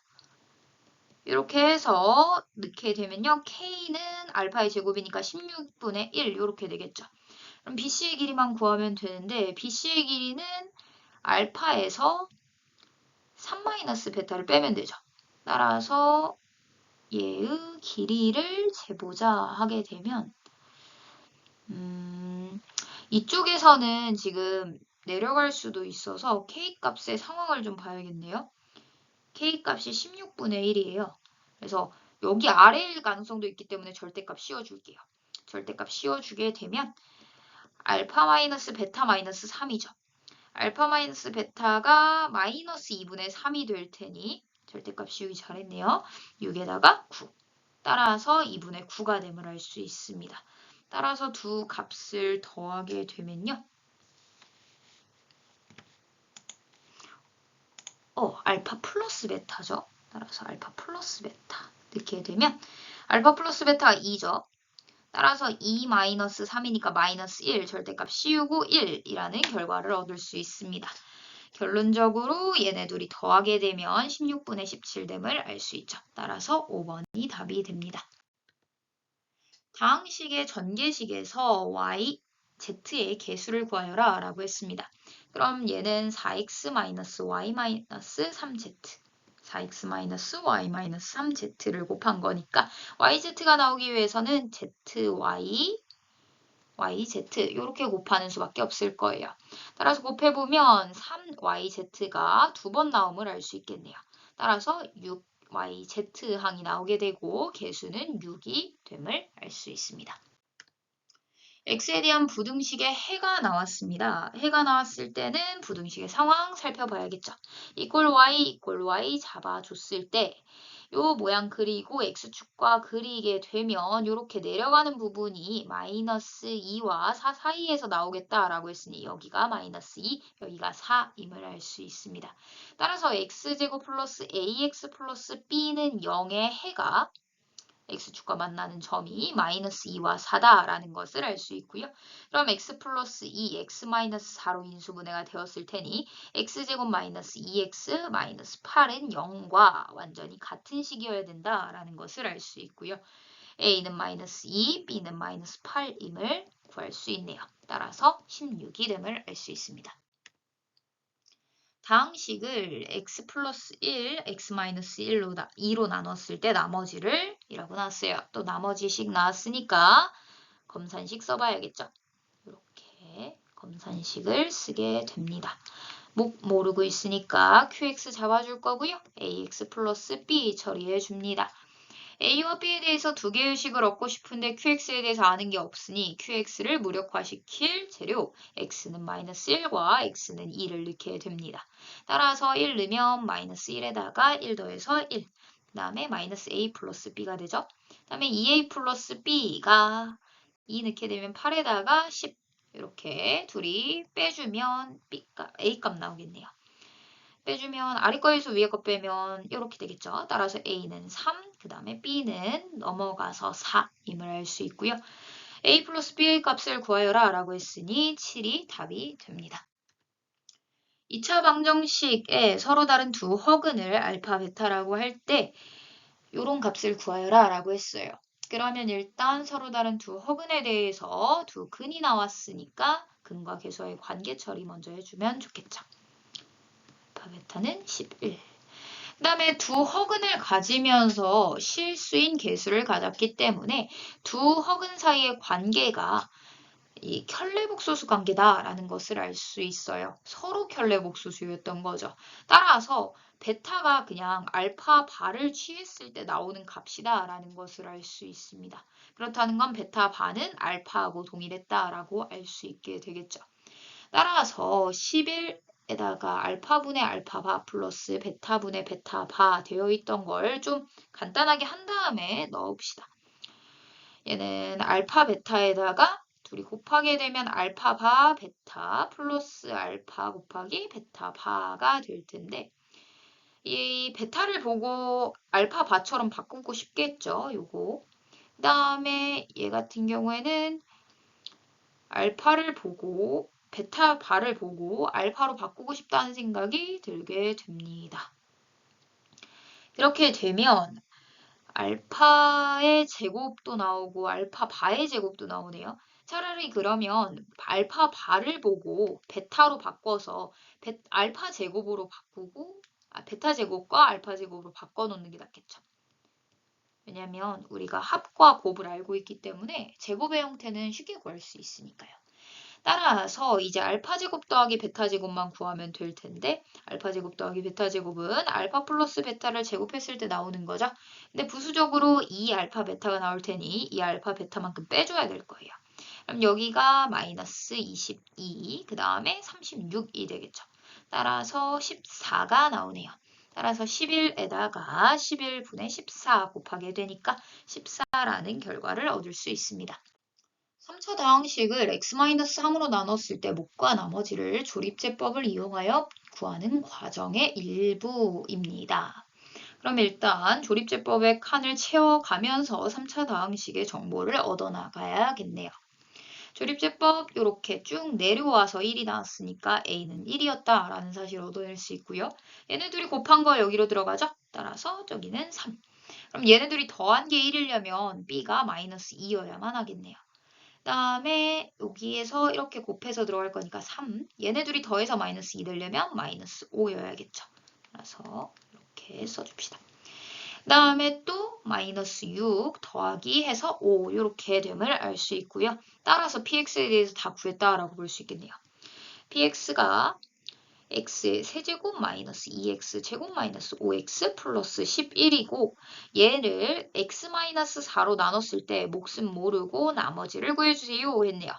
이렇게 해서 넣게 되면요. K는 알파의 제곱이니까 16분의 1 이렇게 되겠죠. 그럼 BC의 길이만 구하면 되는데 BC의 길이는 알파에서 3-베타를 빼면 되죠. 따라서 얘의 길이를 재보자 하게 되면 이쪽에서는 지금 내려갈 수도 있어서 K값의 상황을 좀 봐야겠네요. K값이 16분의 1이에요. 그래서 여기 아래일 가능성도 있기 때문에 절대값 씌워줄게요. 절대값 씌워주게 되면 알파 마이너스 베타 마이너스 3이죠. 알파 마이너스 베타가 마이너스 2분의 3이 될 테니 절대값 씌우기 잘했네요. 6에다가 9. 따라서 2분의 9가 됨을 알 수 있습니다. 따라서 두 값을 더하게 되면요. 알파 플러스 베타죠. 따라서 알파 플러스 베타 넣게 되면 알파 플러스 베타가 2죠. 따라서 2 마이너스 3이니까 마이너스 1 절대값 씌우고 1이라는 결과를 얻을 수 있습니다. 결론적으로 얘네 둘이 더하게 되면 16분의 17됨을 알 수 있죠. 따라서 5번이 답이 됩니다. 다항식의 전개식에서 y, z의 개수를 구하여라 라고 했습니다. 그럼 얘는 4x-y-3z 4x-y-3z를 곱한 거니까 yz가 나오기 위해서는 zy, yz 이렇게 곱하는 수밖에 없을 거예요. 따라서 곱해보면 3yz가 두 번 나옴을 알 수 있겠네요. 따라서 6yz항이 나오게 되고 개수는 6이 됨을 알 수 있습니다. x에 대한 부등식의 해가 나왔습니다. 해가 나왔을 때는 부등식의 상황 살펴봐야겠죠. y 잡아줬을 때 요 모양 그리고 x축과 그리게 되면 이렇게 내려가는 부분이 마이너스 2와 4 사이에서 나오겠다라고 했으니 여기가 마이너스 2, 여기가 4임을 알 수 있습니다. 따라서 x제곱 플러스 ax 플러스 b는 0의 해가 x축과 만나는 점이 마이너스 2와 4다라는 것을 알 수 있고요. 그럼 x 플러스 2, x 마이너스 4로 인수분해가 되었을 테니 x제곱 마이너스 2x 마이너스 8은 0과 완전히 같은 식이어야 된다라는 것을 알 수 있고요. a는 마이너스 2, b는 마이너스 8임을 구할 수 있네요. 따라서 16이 됨을 알 수 있습니다. 다항식을 x 플러스 1, x 마이너스 2로 나눴을 때 나머지를 이라고 나왔어요. 또 나머지식 나왔으니까 검산식 써봐야겠죠. 이렇게 검산식을 쓰게 됩니다. 모르고 있으니까 qx 잡아줄 거고요. ax 플러스 b 처리해 줍니다. A와 B에 대해서 두 개의 식을 얻고 싶은데 QX에 대해서 아는 게 없으니 QX를 무력화시킬 재료 X는 마이너스 1과 X는 2를 넣게 됩니다. 따라서 1 넣으면 마이너스 1에다가 1 더해서 1. 그 다음에 마이너스 A 플러스 B가 되죠. 그 다음에 2A 플러스 B가 2 넣게 되면 8에다가 10. 이렇게 둘이 빼주면 A값 나오겠네요. 빼주면 아래 거에서 위에 거 빼면 이렇게 되겠죠. 따라서 A는 3, 그 다음에 B는 넘어가서 4임을 알 수 있고요. A 플러스 B의 값을 구하여라 라고 했으니 7이 답이 됩니다. 2차 방정식에 서로 다른 두 허근을 알파, 베타라고 할 때 이런 값을 구하여라 라고 했어요. 그러면 일단 서로 다른 두 허근에 대해서 두 근이 나왔으니까 근과 계수와의 관계 처리 먼저 해주면 좋겠죠. 알파, 베타는 11. 그 다음에 두 허근을 가지면서 실수인 개수를 가졌기 때문에 두 허근 사이의 관계가 이 켤레복소수 관계다라는 것을 알 수 있어요. 서로 켤레복소수였던 거죠. 따라서 베타가 그냥 알파 바를 취했을 때 나오는 값이다라는 것을 알 수 있습니다. 그렇다는 건 베타 바는 알파하고 동일했다라고 알 수 있게 되겠죠. 따라서 11에다가 알파분의 알파바 플러스 베타분의 베타바 되어 있던 걸 좀 간단하게 한 다음에 넣읍시다. 얘는 알파 베타에다가 둘이 곱하게 되면 알파바 베타 플러스 알파 곱하기 베타바가 될 텐데 이 베타를 보고 알파바처럼 바꾸고 싶겠죠. 요거. 그 다음에 얘 같은 경우에는 알파를 보고 베타 바를 보고 알파로 바꾸고 싶다는 생각이 들게 됩니다. 이렇게 되면 알파의 제곱도 나오고 알파 바의 제곱도 나오네요. 차라리 그러면 알파 바를 보고 베타로 바꿔서 알파 제곱으로 바꾸고 베타 제곱과 알파 제곱으로 바꿔놓는 게 낫겠죠. 왜냐하면 우리가 합과 곱을 알고 있기 때문에 제곱의 형태는 쉽게 구할 수 있으니까요. 따라서 이제 알파 제곱 더하기 베타 제곱만 구하면 될 텐데 알파 제곱 더하기 베타 제곱은 알파 플러스 베타를 제곱했을 때 나오는 거죠. 근데 부수적으로 2 알파 베타가 나올 테니 이 알파 베타만큼 빼줘야 될 거예요. 그럼 여기가 마이너스 22, 그 다음에 36이 되겠죠. 따라서 14가 나오네요. 따라서 11에다가 11분의 14 곱하게 되니까 14라는 결과를 얻을 수 있습니다. 3차 다항식을 x-3으로 나눴을 때 목과 나머지를 조립제법을 이용하여 구하는 과정의 일부입니다. 그럼 일단 조립제법의 칸을 채워가면서 3차 다항식의 정보를 얻어나가야겠네요. 조립제법 이렇게 쭉 내려와서 1이 나왔으니까 A는 1이었다라는 사실을 얻어낼 수 있고요. 얘네들이 곱한 거 여기로 들어가죠? 따라서 저기는 3. 그럼 얘네들이 더한 게 1이려면 B가 마이너스 2여야만 하겠네요. 그 다음에 여기에서 이렇게 곱해서 들어갈 거니까 3. 얘네들이 더해서 마이너스 2 되려면 마이너스 5여야겠죠. 그래서 이렇게 써줍시다. 그 다음에 또 마이너스 6 더하기 해서 5 이렇게 됨을 알 수 있고요. 따라서 px에 대해서 다 구했다라고 볼 수 있겠네요. px가 x의 세제곱 마이너스 2x 제곱 마이너스 5x 플러스 11이고 얘를 x 마이너스 4로 나눴을 때 몫은 모르고 나머지를 구해주세요 했네요.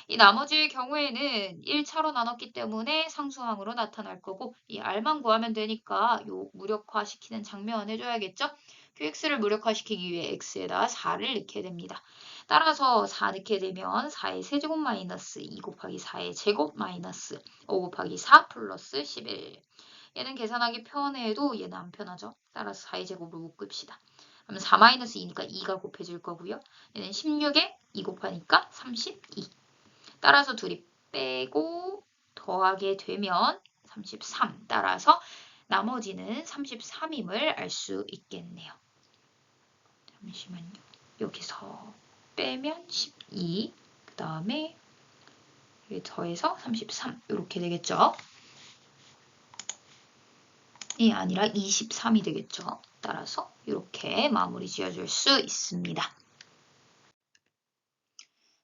이 나머지의 경우에는 1차로 나눴기 때문에 상수항으로 나타날 거고 이 r만 구하면 되니까 요 무력화시키는 장면 해줘야겠죠? qx를 무력화시키기 위해 x에다 4를 넣게 됩니다. 따라서 4 넣게 되면 4의 세제곱 마이너스 2 곱하기 4의 제곱 마이너스 5 곱하기 4 플러스 11. 얘는 계산하기 편해도 얘는 안 편하죠. 따라서 4의 제곱을 묶읍시다. 그러면 4 마이너스 2니까 2가 곱해질 거고요. 얘는 16에 2 곱하니까 32. 따라서 둘이 빼고 더하게 되면 33. 따라서 나머지는 33임을 알 수 있겠네요. 잠시만요. 여기서 빼면 12, 그 다음에 더해서 33 이렇게 되겠죠. 이 아니라 23이 되겠죠. 따라서 이렇게 마무리 지어줄 수 있습니다.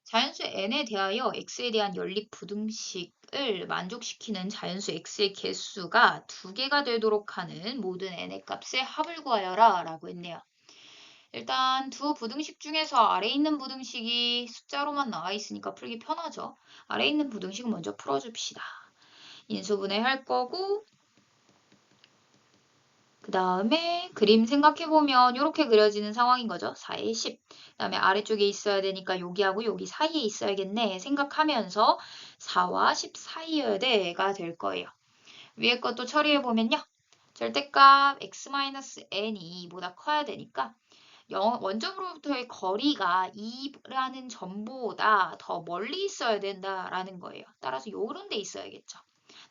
자연수 n에 대하여 x에 대한 연립 부등식을 만족시키는 자연수 x의 개수가 2개가 되도록 하는 모든 n의 값의 합을 구하여라 라고 했네요. 일단 두 부등식 중에서 아래에 있는 부등식이 숫자로만 나와 있으니까 풀기 편하죠. 아래에 있는 부등식은 먼저 풀어줍시다. 인수분해 할 거고 그 다음에 그림 생각해보면 이렇게 그려지는 상황인 거죠. 4에 10. 그 다음에 아래쪽에 있어야 되니까 여기하고 여기 사이에 있어야겠네 생각하면서 4와 10 사이여야 돼가 될 거예요. 위에 것도 처리해보면요. 절대값 x-n이 보다 커야 되니까 원점으로부터의 거리가 2라는 점보다 더 멀리 있어야 된다라는 거예요. 따라서 요런 데 있어야겠죠.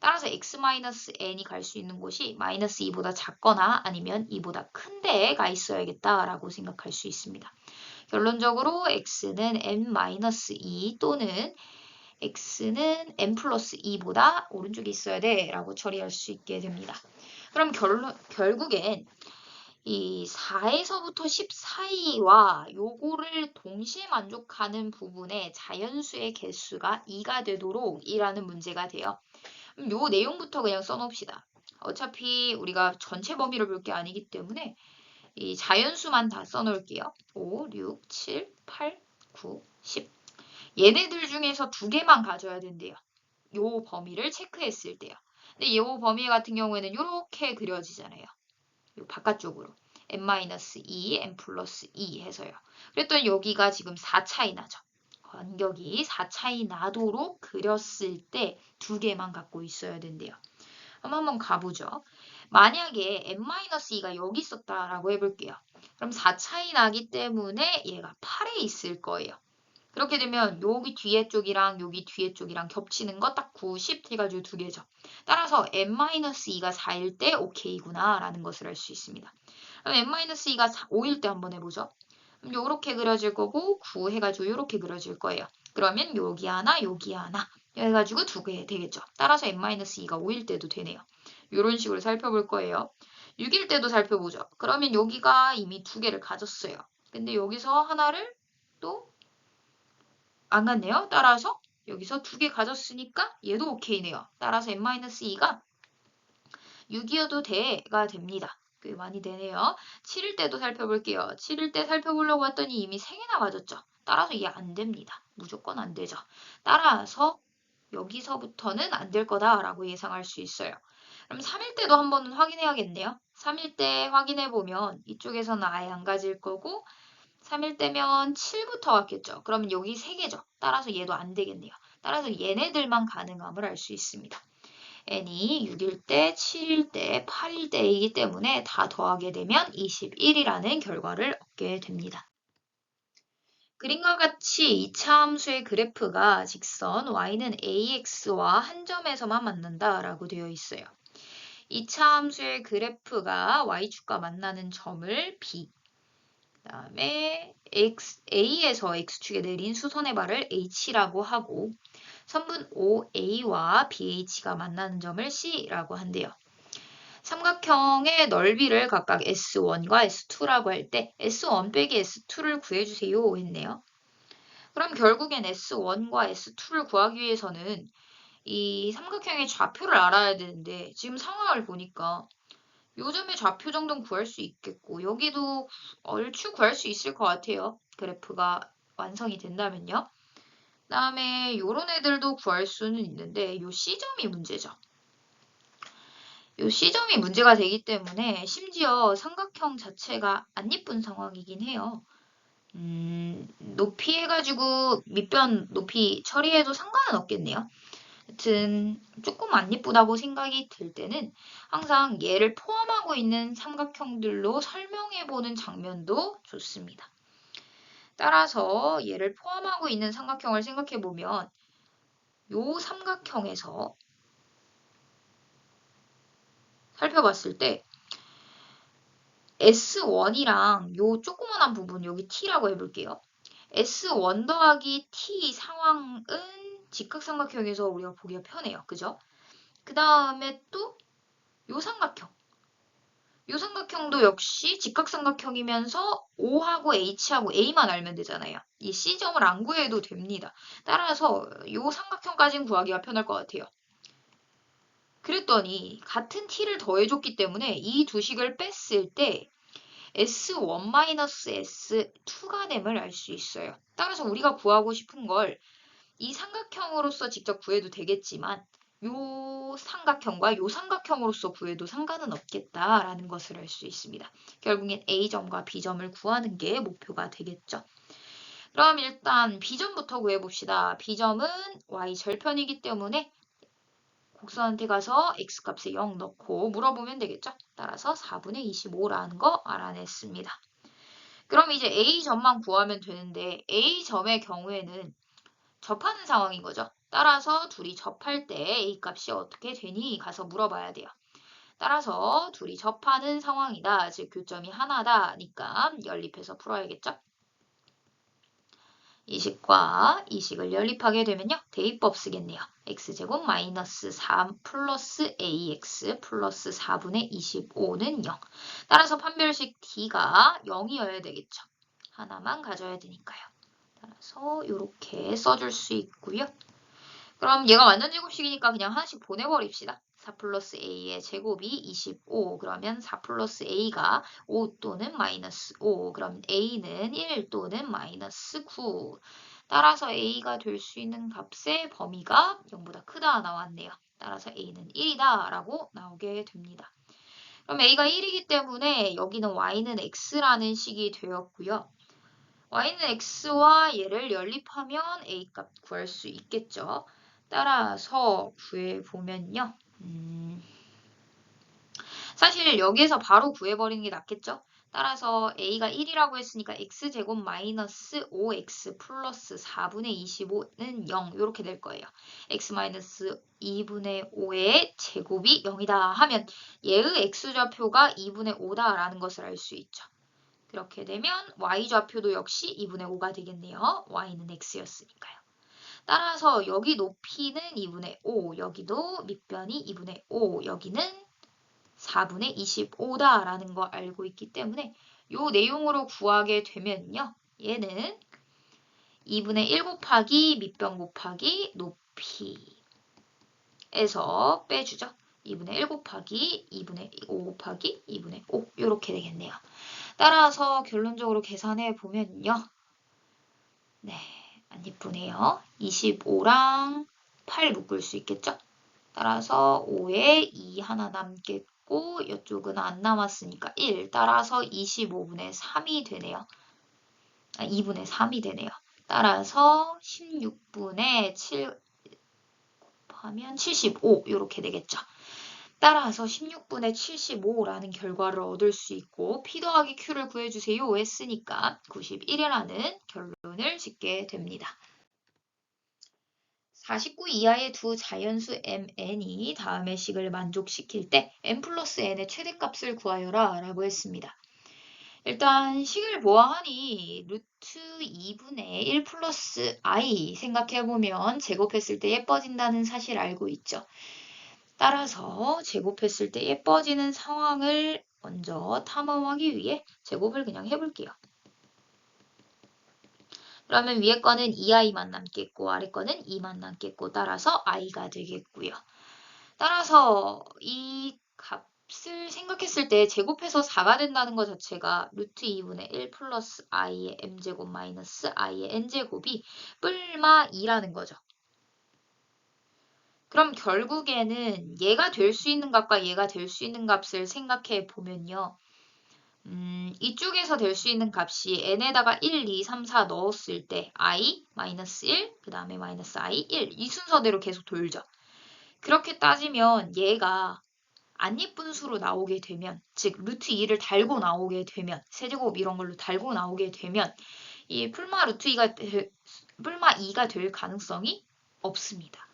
따라서 x-n이 갈 수 있는 곳이 마이너스 2보다 작거나 아니면 2보다 큰 데가 있어야겠다라고 생각할 수 있습니다. 결론적으로 x는 n-2 또는 x는 n 플러스 2보다 오른쪽에 있어야 돼 라고 처리할 수 있게 됩니다. 그럼 결국엔 이 4에서부터 10 사이와 요거를 동시에 만족하는 부분의 자연수의 개수가 2가 되도록 이라는 문제가 돼요. 그럼 요 내용부터 그냥 써놓읍시다. 어차피 우리가 전체 범위를 볼 게 아니기 때문에 이 자연수만 다 써놓을게요. 5, 6, 7, 8, 9, 10. 얘네들 중에서 두 개만 가져야 된대요. 요 범위를 체크했을 때요. 근데 요 범위 같은 경우에는 이렇게 그려지잖아요. 요 바깥쪽으로. n-2, n 플러스 2 해서요. 그랬더니 여기가 지금 4 차이 나죠. 간격이 4 차이 나도록 그렸을 때 두 개만 갖고 있어야 된대요. 그럼 한번 가보죠. 만약에 n-2가 여기 있었다라고 해볼게요. 그럼 4 차이 나기 때문에 얘가 8에 있을 거예요. 그렇게 되면 여기 뒤에 쪽이랑 여기 뒤에 쪽이랑 겹치는 거 딱 9, 10 해가지고 두 개죠. 따라서 n-2가 4일 때 오케이구나 라는 것을 알 수 있습니다. 그럼 n-2가 5일 때 한번 해보죠. 그럼 요렇게 그려질 거고 9 해가지고 요렇게 그려질 거예요. 그러면 여기 하나 여기 하나 해가지고 두 개 되겠죠. 따라서 n-2가 5일 때도 되네요. 이런 식으로 살펴볼 거예요. 6일 때도 살펴보죠. 그러면 여기가 이미 두 개를 가졌어요. 근데 여기서 하나를 또 안 갔네요. 따라서 여기서 두 개 가졌으니까 얘도 오케이네요. 따라서 n-2가 6이어도 돼가 됩니다. 꽤 많이 되네요. 7일 때도 살펴볼게요. 7일 때 살펴보려고 했더니 이미 3개나 가졌죠. 따라서 이게 안 됩니다. 무조건 안 되죠. 따라서 여기서부터는 안 될 거다라고 예상할 수 있어요. 그럼 3일 때도 한번 확인해야겠네요. 3일 때 확인해보면 이쪽에서는 아예 안 가질 거고 3일 때면 7부터 왔겠죠. 그러면 여기 3개죠. 따라서 얘도 안 되겠네요. 따라서 얘네들만 가능함을 알 수 있습니다. n이 6일 때, 7일 때, 8일 때이기 때문에 다 더하게 되면 21이라는 결과를 얻게 됩니다. 그림과 같이 이차 함수의 그래프가 직선 y는 ax와 한 점에서만 만난다라고 되어 있어요. 이차 함수의 그래프가 y축과 만나는 점을 B, 그다음에 A에서 X축에 내린 수선의 발을 H라고 하고 선분 OA와 BH가 만나는 점을 C라고 한대요. 삼각형의 넓이를 각각 S1과 S2라고 할 때 S1 빼기 S2를 구해주세요 했네요. 그럼 결국엔 S1과 S2를 구하기 위해서는 이 삼각형의 좌표를 알아야 되는데 지금 상황을 보니까 요 점의 좌표 정도는 구할 수 있겠고 여기도 얼추 구할 수 있을 것 같아요. 그래프가 완성이 된다면요. 그다음에 요런 애들도 구할 수는 있는데 요 C점이 문제죠. 요 C점이 문제가 되기 때문에 심지어 삼각형 자체가 안 예쁜 상황이긴 해요. 높이 해가지고 밑변 높이 처리해도 상관은 없겠네요. 하여튼 조금 안 예쁘다고 생각이 들 때는 항상 얘를 포함하고 있는 삼각형들로 설명해보는 장면도 좋습니다. 따라서 얘를 포함하고 있는 삼각형을 생각해보면 요 삼각형에서 살펴봤을 때 S1이랑 요 조그만한 부분 여기 T라고 해볼게요. S1 더하기 T 상황은 직각삼각형에서 우리가 보기가 편해요. 그죠? 그 다음에 또 요 삼각형. 요 삼각형도 역시 직각삼각형이면서 O하고 H하고 A만 알면 되잖아요. 이 C점을 안 구해도 됩니다. 따라서 요 삼각형까지는 구하기가 편할 것 같아요. 그랬더니 같은 t를 더해줬기 때문에 이 두 식을 뺐을 때 S1-S2가 됨을 알 수 있어요. 따라서 우리가 구하고 싶은 걸 이 삼각형으로서 직접 구해도 되겠지만 요 삼각형과 요 삼각형으로서 구해도 상관은 없겠다라는 것을 알 수 있습니다. 결국엔 A점과 B점을 구하는 게 목표가 되겠죠. 그럼 일단 B점부터 구해봅시다. B점은 Y 절편이기 때문에 곡선한테 가서 X값에 0 넣고 물어보면 되겠죠. 따라서 4분의 25라는 거 알아냈습니다. 그럼 이제 A점만 구하면 되는데 A점의 경우에는 접하는 상황인 거죠. 따라서 둘이 접할 때 A 값이 어떻게 되니? 가서 물어봐야 돼요. 따라서 둘이 접하는 상황이다. 즉 교점이 하나다니까 연립해서 풀어야겠죠. 이 식과 이 식을 연립하게 되면요. 대입법 쓰겠네요. x제곱 마이너스 3 플러스 ax 플러스 4분의 25는 0. 따라서 판별식 d가 0이어야 되겠죠. 하나만 가져야 되니까요. 따라서 이렇게 써줄 수 있고요. 그럼 얘가 완전 제곱식이니까 그냥 하나씩 보내버립시다. 4 플러스 a의 제곱이 25. 그러면 4 플러스 a가 5 또는 마이너스 5. 그럼 a는 1 또는 마이너스 9. 따라서 a가 될 수 있는 값의 범위가 0보다 크다 나왔네요. 따라서 a는 1이다 라고 나오게 됩니다. 그럼 a가 1이기 때문에 여기는 y는 x라는 식이 되었고요. y는 x와 얘를 연립하면 a 값 구할 수 있겠죠. 따라서 구해보면요. 사실 여기에서 바로 구해버리는 게 낫겠죠? 따라서 a가 1이라고 했으니까 x제곱 마이너스 5x 플러스 4분의 25는 0 이렇게 될 거예요. x 마이너스 2분의 5의 제곱이 0이다 하면 얘의 x좌표가 2분의 5다라는 것을 알 수 있죠. 그렇게 되면 y좌표도 역시 2분의 5가 되겠네요. y는 x였으니까요. 따라서 여기 높이는 2분의 5, 여기도 밑변이 2분의 5, 여기는 4분의 25다라는 거 알고 있기 때문에 이 내용으로 구하게 되면요. 얘는 2분의 1 곱하기 밑변 곱하기 높이에서 빼주죠. 2분의 1 곱하기 2분의 5 곱하기 2분의 5 이렇게 되겠네요. 따라서 결론적으로 계산해 보면요. 네, 안 예쁘네요. 25랑 8 묶을 수 있겠죠? 따라서 5에 2 하나 남겠고 이쪽은 안 남았으니까 1. 따라서 25분의 3이 되네요. 2분의 3이 되네요. 따라서 16분의 7 곱하면 75 이렇게 되겠죠. 따라서 16분의 75라는 결과를 얻을 수 있고 P 더하기 Q를 구해주세요 했으니까 91이라는 결론을 짓게 됩니다. 49 이하의 두 자연수 mn이 다음의 식을 만족시킬 때 m 플러스 n의 최대값을 구하여라 라고 했습니다. 일단 식을 보아하니 루트 2분의 1 플러스 i 생각해보면 제곱했을 때 예뻐진다는 사실 알고 있죠. 따라서 제곱했을 때 예뻐지는 상황을 먼저 탐험하기 위해 제곱을 그냥 해볼게요. 그러면 위에 거는 2i만 남겠고 아래 거는 2만 남겠고 따라서 i가 되겠고요. 따라서 이 값을 생각했을 때 제곱해서 4가 된다는 것 자체가 루트 2분의 1 플러스 i의 m제곱 마이너스 i의 n제곱이 뿔마 2라는 거죠. 그럼 결국에는 얘가 될 수 있는 값과 얘가 될 수 있는 값을 생각해 보면요. 이쪽에서 될 수 있는 값이 n에다가 1, 2, 3, 4 넣었을 때 i, 마이너스 1, 그 다음에 마이너스 i, 1 이 순서대로 계속 돌죠. 그렇게 따지면 얘가 안 예쁜 수로 나오게 되면 즉 루트 2를 달고 나오게 되면 세제곱 이런 걸로 달고 나오게 되면 이 풀마 루트 2가 될 가능성이 없습니다.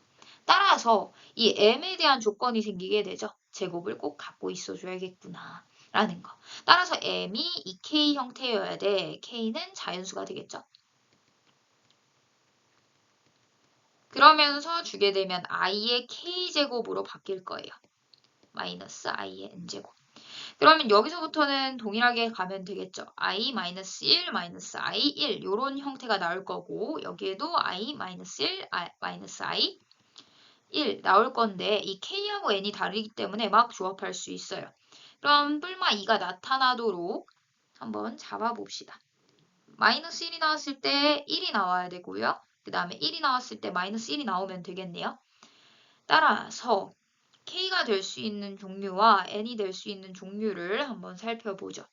따라서 이 m에 대한 조건이 생기게 되죠. 제곱을 꼭 갖고 있어줘야겠구나 라는 거. 따라서 m이 이 k 형태여야 돼. k는 자연수가 되겠죠. 그러면서 주게 되면 i의 k제곱으로 바뀔 거예요. 마이너스 i의 n제곱. 그러면 여기서부터는 동일하게 가면 되겠죠. i 마이너스 1 마이너스 i 1 이런 형태가 나올 거고 여기에도 i 마이너스 1 마이너스 i 1 나올 건데 이 k하고 n이 다르기 때문에 막 조합할 수 있어요. 그럼 뿔마 2가 나타나도록 한번 잡아봅시다. 마이너스 1이 나왔을 때 1이 나와야 되고요. 그 다음에 1이 나왔을 때 마이너스 1이 나오면 되겠네요. 따라서 k가 될 수 있는 종류와 n이 될 수 있는 종류를 한번 살펴보죠.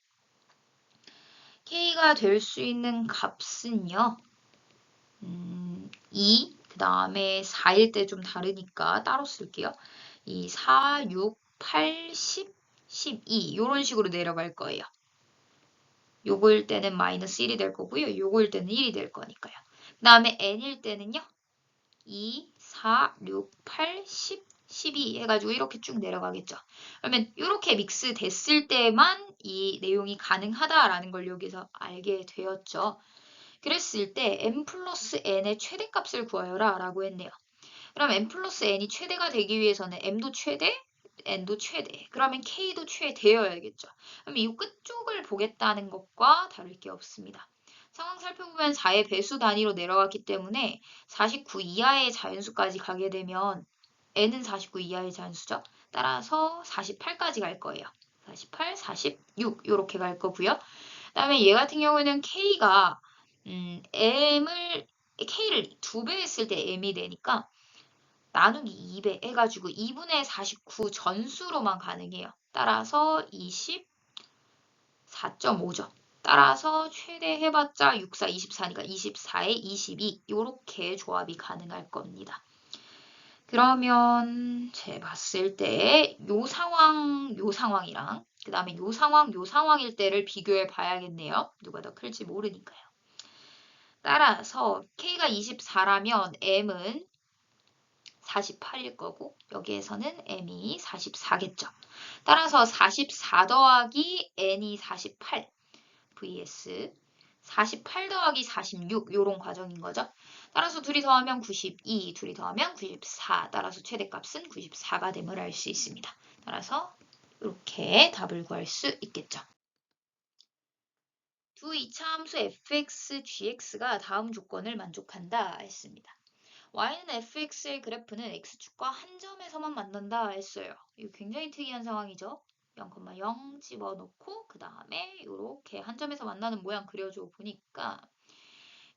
k가 될 수 있는 값은요. 2, 그 다음에 4일 때 좀 다르니까 따로 쓸게요. 이 4, 6, 8, 10, 12 이런 식으로 내려갈 거예요. 요거일 때는 마이너스 1이 될 거고요. 요거일 때는 1이 될 거니까요. 그 다음에 n일 때는요. 2, 4, 6, 8, 10, 12 해가지고 이렇게 쭉 내려가겠죠. 그러면 이렇게 믹스 됐을 때만 이 내용이 가능하다라는 걸 여기서 알게 되었죠. 그랬을 때 m 플러스 n의 최대값을 구하여라 라고 했네요. 그럼 m 플러스 n이 최대가 되기 위해서는 m도 최대, n도 최대, 그러면 k도 최대여야겠죠. 그럼 이 끝쪽을 보겠다는 것과 다를 게 없습니다. 상황 살펴보면 4의 배수 단위로 내려갔기 때문에 49 이하의 자연수까지 가게 되면 n은 49 이하의 자연수죠. 따라서 48까지 갈 거예요. 48, 46 이렇게 갈 거고요. 그다음에 얘 같은 경우에는 k가 k를 2배 했을 때 m이 되니까 나누기 2배 해가지고 2분의 49 전수로만 가능해요. 따라서 24.5죠. 따라서 최대 해봤자 6, 4, 24니까 24에 22 이렇게 조합이 가능할 겁니다. 그러면 제가 봤을 때 요 상황이랑 그 다음에 요 상황일 때를 비교해 봐야겠네요. 누가 더 클지 모르니까요. 따라서 K가 24라면 M은 48일 거고 여기에서는 M이 44겠죠. 따라서 44 더하기 N이 48 vs 48 더하기 46 요런 과정인 거죠. 따라서 둘이 더하면 92, 둘이 더하면 94. 따라서 최대값은 94가 됨을 알 수 있습니다. 따라서 이렇게 답을 구할 수 있겠죠. 두 이차 함수 fx, gx가 다음 조건을 만족한다 했습니다. y는 fx의 그래프는 x축과 한 점에서만 만난다 했어요. 이거 굉장히 특이한 상황이죠. 0,0 집어넣고 그 다음에 이렇게 한 점에서 만나는 모양 그려줘 보니까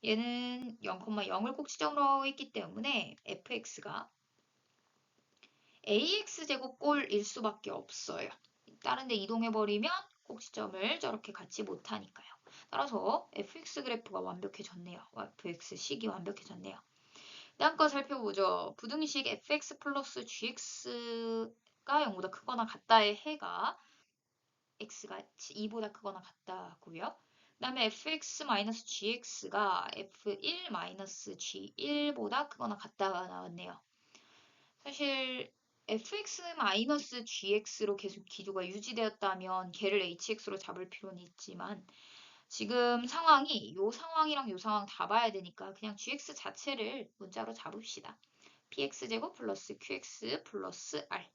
얘는 0,0을 꼭 지점으로 했기 때문에 fx가 ax제곱 꼴일 수밖에 없어요. 다른 데 이동해버리면 꼭지점을 저렇게 갖지 못하니까요. 따라서 fx 그래프가 완벽해졌네요. fx식이 완벽해졌네요. 다음 거 살펴보죠. 부등식 fx 플러스 gx가 0보다 크거나 같다의 해가 x가 2보다 크거나 같다고요. 그 다음에 fx-gx가 f1-g1보다 크거나 같다가 나왔네요. 사실 fx-gx로 계속 기조가 유지되었다면 걔를 hx로 잡을 필요는 있지만 지금 상황이 요 상황이랑 요 상황 다 봐야 되니까 그냥 gx 자체를 문자로 잡읍시다. px제곱 플러스 qx 플러스 r.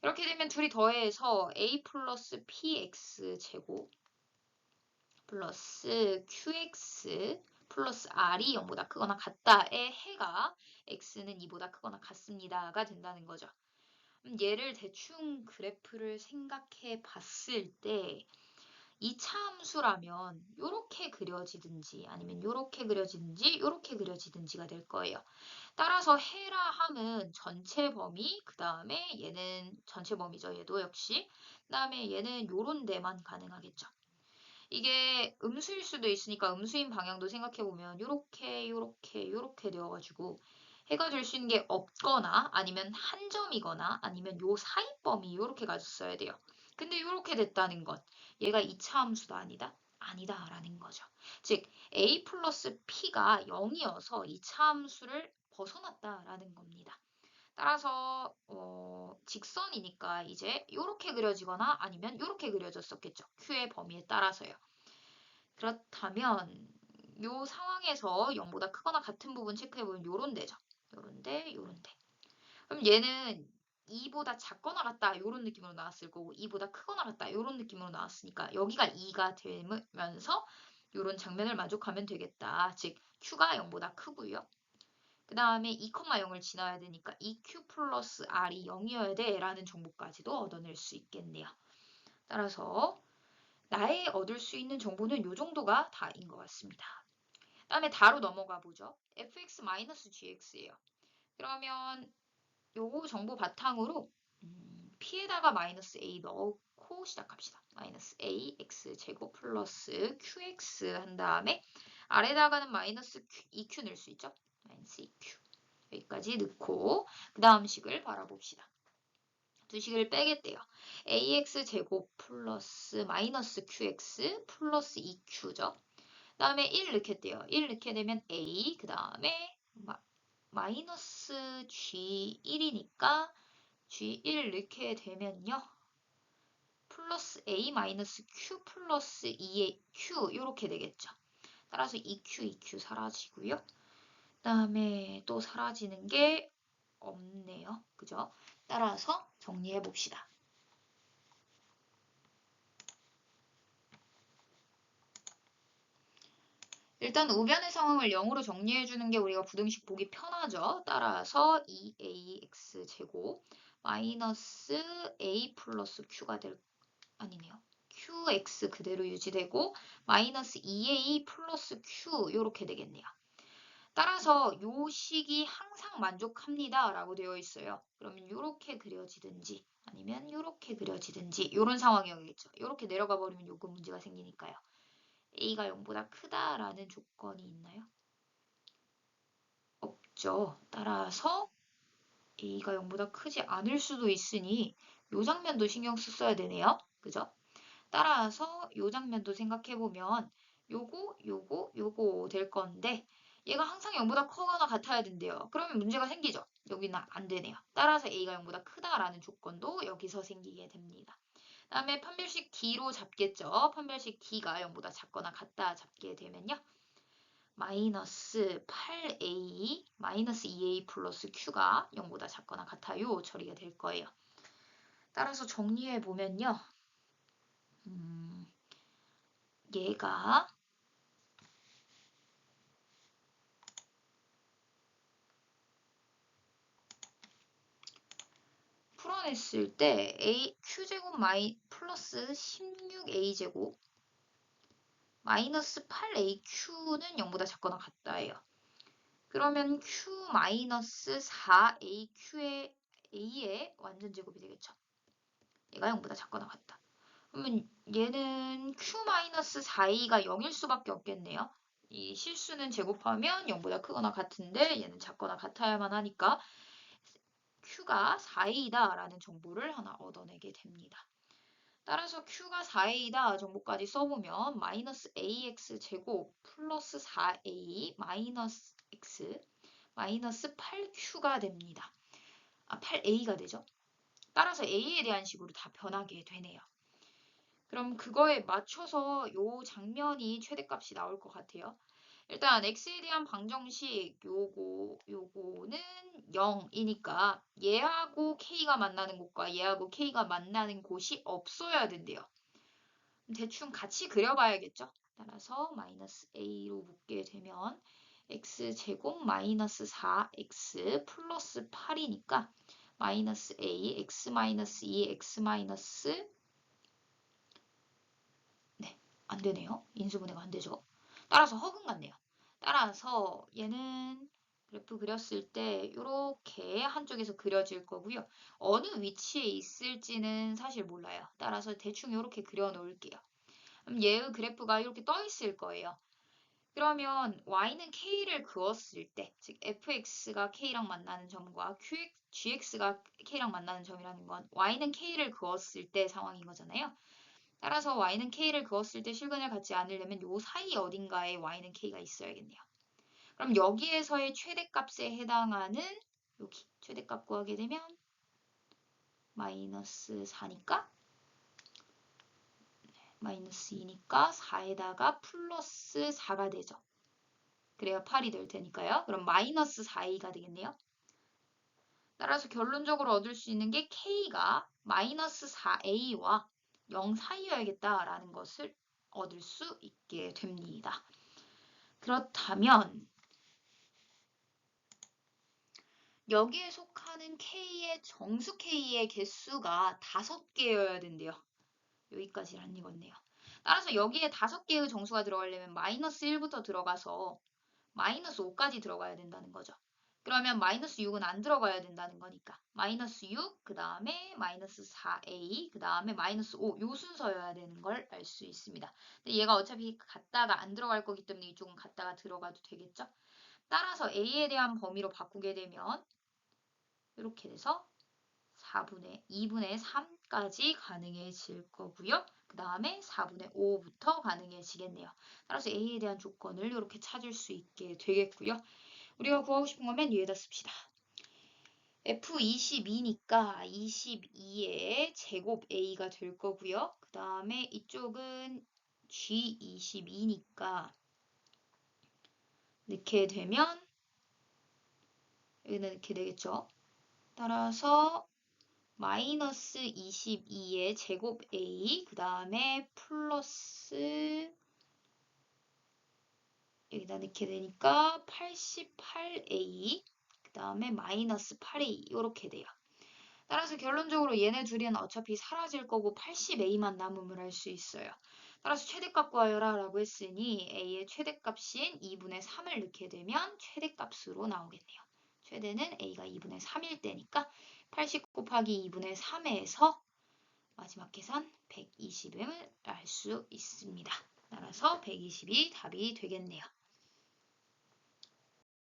이렇게 되면 둘이 더해서 a 플러스 px제곱 플러스 qx 플러스 r이 0보다 크거나 같다의 해가 x는 2보다 크거나 같습니다가 된다는 거죠. 얘를 대충 그래프를 생각해 봤을 때 이차 함수라면 이렇게 그려지든지 아니면 이렇게 그려지든지 이렇게 그려지든지가 될 거예요. 따라서 해라 함은 전체 범위, 그 다음에 얘는 전체 범위죠. 얘도 역시. 그 다음에 얘는 요런 데만 가능하겠죠. 이게 음수일 수도 있으니까 음수인 방향도 생각해보면 요렇게 되어가지고 해가 될 수 있는 게 없거나 아니면 한 점이거나 아니면 요 사이 범위 요렇게 가졌어야 돼요. 근데 요렇게 됐다는 것. 얘가 2차 함수도 아니다? 아니다라는 거죠. 즉 a 플러스 p가 0이어서 2차 함수를 벗어났다라는 겁니다. 따라서 직선이니까 이제 이렇게 그려지거나 아니면 이렇게 그려졌었겠죠. Q의 범위에 따라서요. 그렇다면 이 상황에서 0보다 크거나 같은 부분 체크해보면 요런 데죠. 요런데 요런데. 그럼 얘는 2보다 작거나 같다 요런 느낌으로 나왔을 거고 2보다 크거나 같다 요런 느낌으로 나왔으니까 여기가 2가 되면서 요런 장면을 만족하면 되겠다. 즉 Q가 0보다 크고요. 그 다음에 2,0을 지나야 되니까 2q 플러스 r이 0이어야 돼 라는 정보까지도 얻어낼 수 있겠네요. 따라서 나의 얻을 수 있는 정보는 이 정도가 다인 것 같습니다. 그 다음에 다로 넘어가 보죠. fx-gx예요. 그러면 요거 정보 바탕으로 p에다가 마이너스 a 넣고 시작합시다. 마이너스 a x제곱 플러스 qx 한 다음에 아래다가는 마이너스 2q 넣을 수 있죠. 마이너스 2q 여기까지 넣고 그 다음 식을 바라봅시다. 두 식을 빼겠대요. ax제곱 플러스 마이너스 qx 플러스 2q죠. 그 다음에 1 넣겠대요. 1 넣게 되면 a 그 다음에 마이너스 g1이니까 g1 넣게 되면요. 플러스 a 마이너스 q 플러스 2의 q 이렇게 되겠죠. 따라서 EQ 사라지고요. 그 다음에 또 사라지는 게 없네요. 그죠? 따라서 정리해 봅시다. 일단 우변의 상황을 0으로 정리해주는 게 우리가 부등식 보기 편하죠. 따라서 2ax 제곱 마이너스 a 플러스 q가 아니네요. qx 그대로 유지되고 마이너스 2a 플러스 q 이렇게 되겠네요. 따라서 요 식이 항상 만족합니다 라고 되어 있어요. 그러면 이렇게 그려지든지 아니면 이렇게 그려지든지 이런 상황이겠죠. 이렇게 내려가 버리면 요금 문제가 생기니까요. a가 0보다 크다라는 조건이 있나요? 없죠. 따라서 a가 0보다 크지 않을 수도 있으니 요 장면도 신경 써야 되네요. 그죠? 따라서 요 장면도 생각해보면 요거 될 건데 얘가 항상 0보다 커거나 같아야 된대요. 그러면 문제가 생기죠. 여기는 안 되네요. 따라서 a가 0보다 크다라는 조건도 여기서 생기게 됩니다. 다음에 판별식 D로 잡겠죠. 판별식 D가 0보다 작거나 같다 잡게 되면요. 마이너스 8a 마이너스 2a 플러스 q가 0보다 작거나 같아요. 처리가 될 거예요. 따라서 정리해 보면요. 얘가 풀어냈을 때 q제곱 플러스 16a제곱 마이너스 8aq는 0보다 작거나 같다예요. 그러면 q 마이너스 4aq의 a의 완전 제곱이 되겠죠. 얘가 0보다 작거나 같다. 그러면 얘는 q 마이너스 4a가 0일 수밖에 없겠네요. 이 실수는 제곱하면 0보다 크거나 같은데 얘는 작거나 같아야만 하니까 q가 4a다 라는 정보를 하나 얻어내게 됩니다. 따라서 q가 4a다 정보까지 써보면 마이너스 ax 제곱 플러스 4a 마이너스 x 마이너스 8q가 됩니다. 8a가 되죠. 따라서 a에 대한 식으로 다 변하게 되네요. 그럼 그거에 맞춰서 요 장면이 최대값이 나올 것 같아요. 일단 x에 대한 방정식 요거는 0이니까 얘하고 k가 만나는 곳과 얘하고 k가 만나는 곳이 없어야 된대요. 대충 같이 그려봐야겠죠. 따라서 마이너스 a로 묶게 되면 x제곱 마이너스 4x 플러스 8이니까 마이너스 a x 마이너스 2 x 마이너스 안 되네요. 인수분해가 안 되죠. 따라서 허근 같네요. 따라서 얘는 그래프 그렸을 때 이렇게 한쪽에서 그려질 거고요. 어느 위치에 있을지는 사실 몰라요. 따라서 대충 이렇게 그려 놓을게요. 그럼 얘의 그래프가 이렇게 떠 있을 거예요. 그러면 y는 k를 그었을 때, 즉 fx가 k랑 만나는 점과 gx가 k랑 만나는 점이라는 건 y는 k를 그었을 때 상황인 거잖아요. 따라서 y는 k를 그었을 때 실근을 갖지 않으려면 요 사이 어딘가에 y는 k가 있어야겠네요. 그럼 여기에서의 최대값에 해당하는 여기 최대값 구하게 되면 마이너스 4니까 마이너스 2니까 4에다가 플러스 4가 되죠. 그래야 8이 될 테니까요. 그럼 마이너스 4a가 되겠네요. 따라서 결론적으로 얻을 수 있는 게 k가 마이너스 4a와 0 사이여야겠다라는 것을 얻을 수 있게 됩니다. 그렇다면 여기에 속하는 k의 정수 k의 개수가 5개여야 된대요. 여기까지란 이건데요. 따라서 여기에 5개의 정수가 들어가려면 마이너스 1부터 들어가서 마이너스 5까지 들어가야 된다는 거죠. 그러면 마이너스 6은 안 들어가야 된다는 거니까 마이너스 6, 그 다음에 마이너스 4a, 그 다음에 마이너스 5 요 순서여야 되는 걸 알 수 있습니다. 근데 얘가 어차피 갔다가 안 들어갈 거기 때문에 이쪽은 갔다가 들어가도 되겠죠? 따라서 a에 대한 범위로 바꾸게 되면 이렇게 돼서 2분의 3까지 가능해질 거고요. 그 다음에 4분의 5부터 가능해지겠네요. 따라서 a에 대한 조건을 이렇게 찾을 수 있게 되겠고요. 우리가 구하고 싶은 거면 위에다 씁시다. F22니까 22의 제곱 A가 될 거고요. 그 다음에 이쪽은 G22니까 넣게 되면 여기다 넣게 되겠죠. 따라서 마이너스 22의 제곱 A 그 다음에 플러스 여기다 넣게 되니까 88A 그 다음에 마이너스 8A 이렇게 돼요. 따라서 결론적으로 얘네 둘은 어차피 사라질 거고 80A만 남음을 할 수 있어요. 따라서 최대값 구하여라 라고 했으니 A의 최대값인 2분의 3을 넣게 되면 최대값으로 나오겠네요. 최대는 A가 2분의 3일 때니까 80 곱하기 2분의 3에서 마지막 계산 120을 알 수 있습니다. 따라서 120이 답이 되겠네요.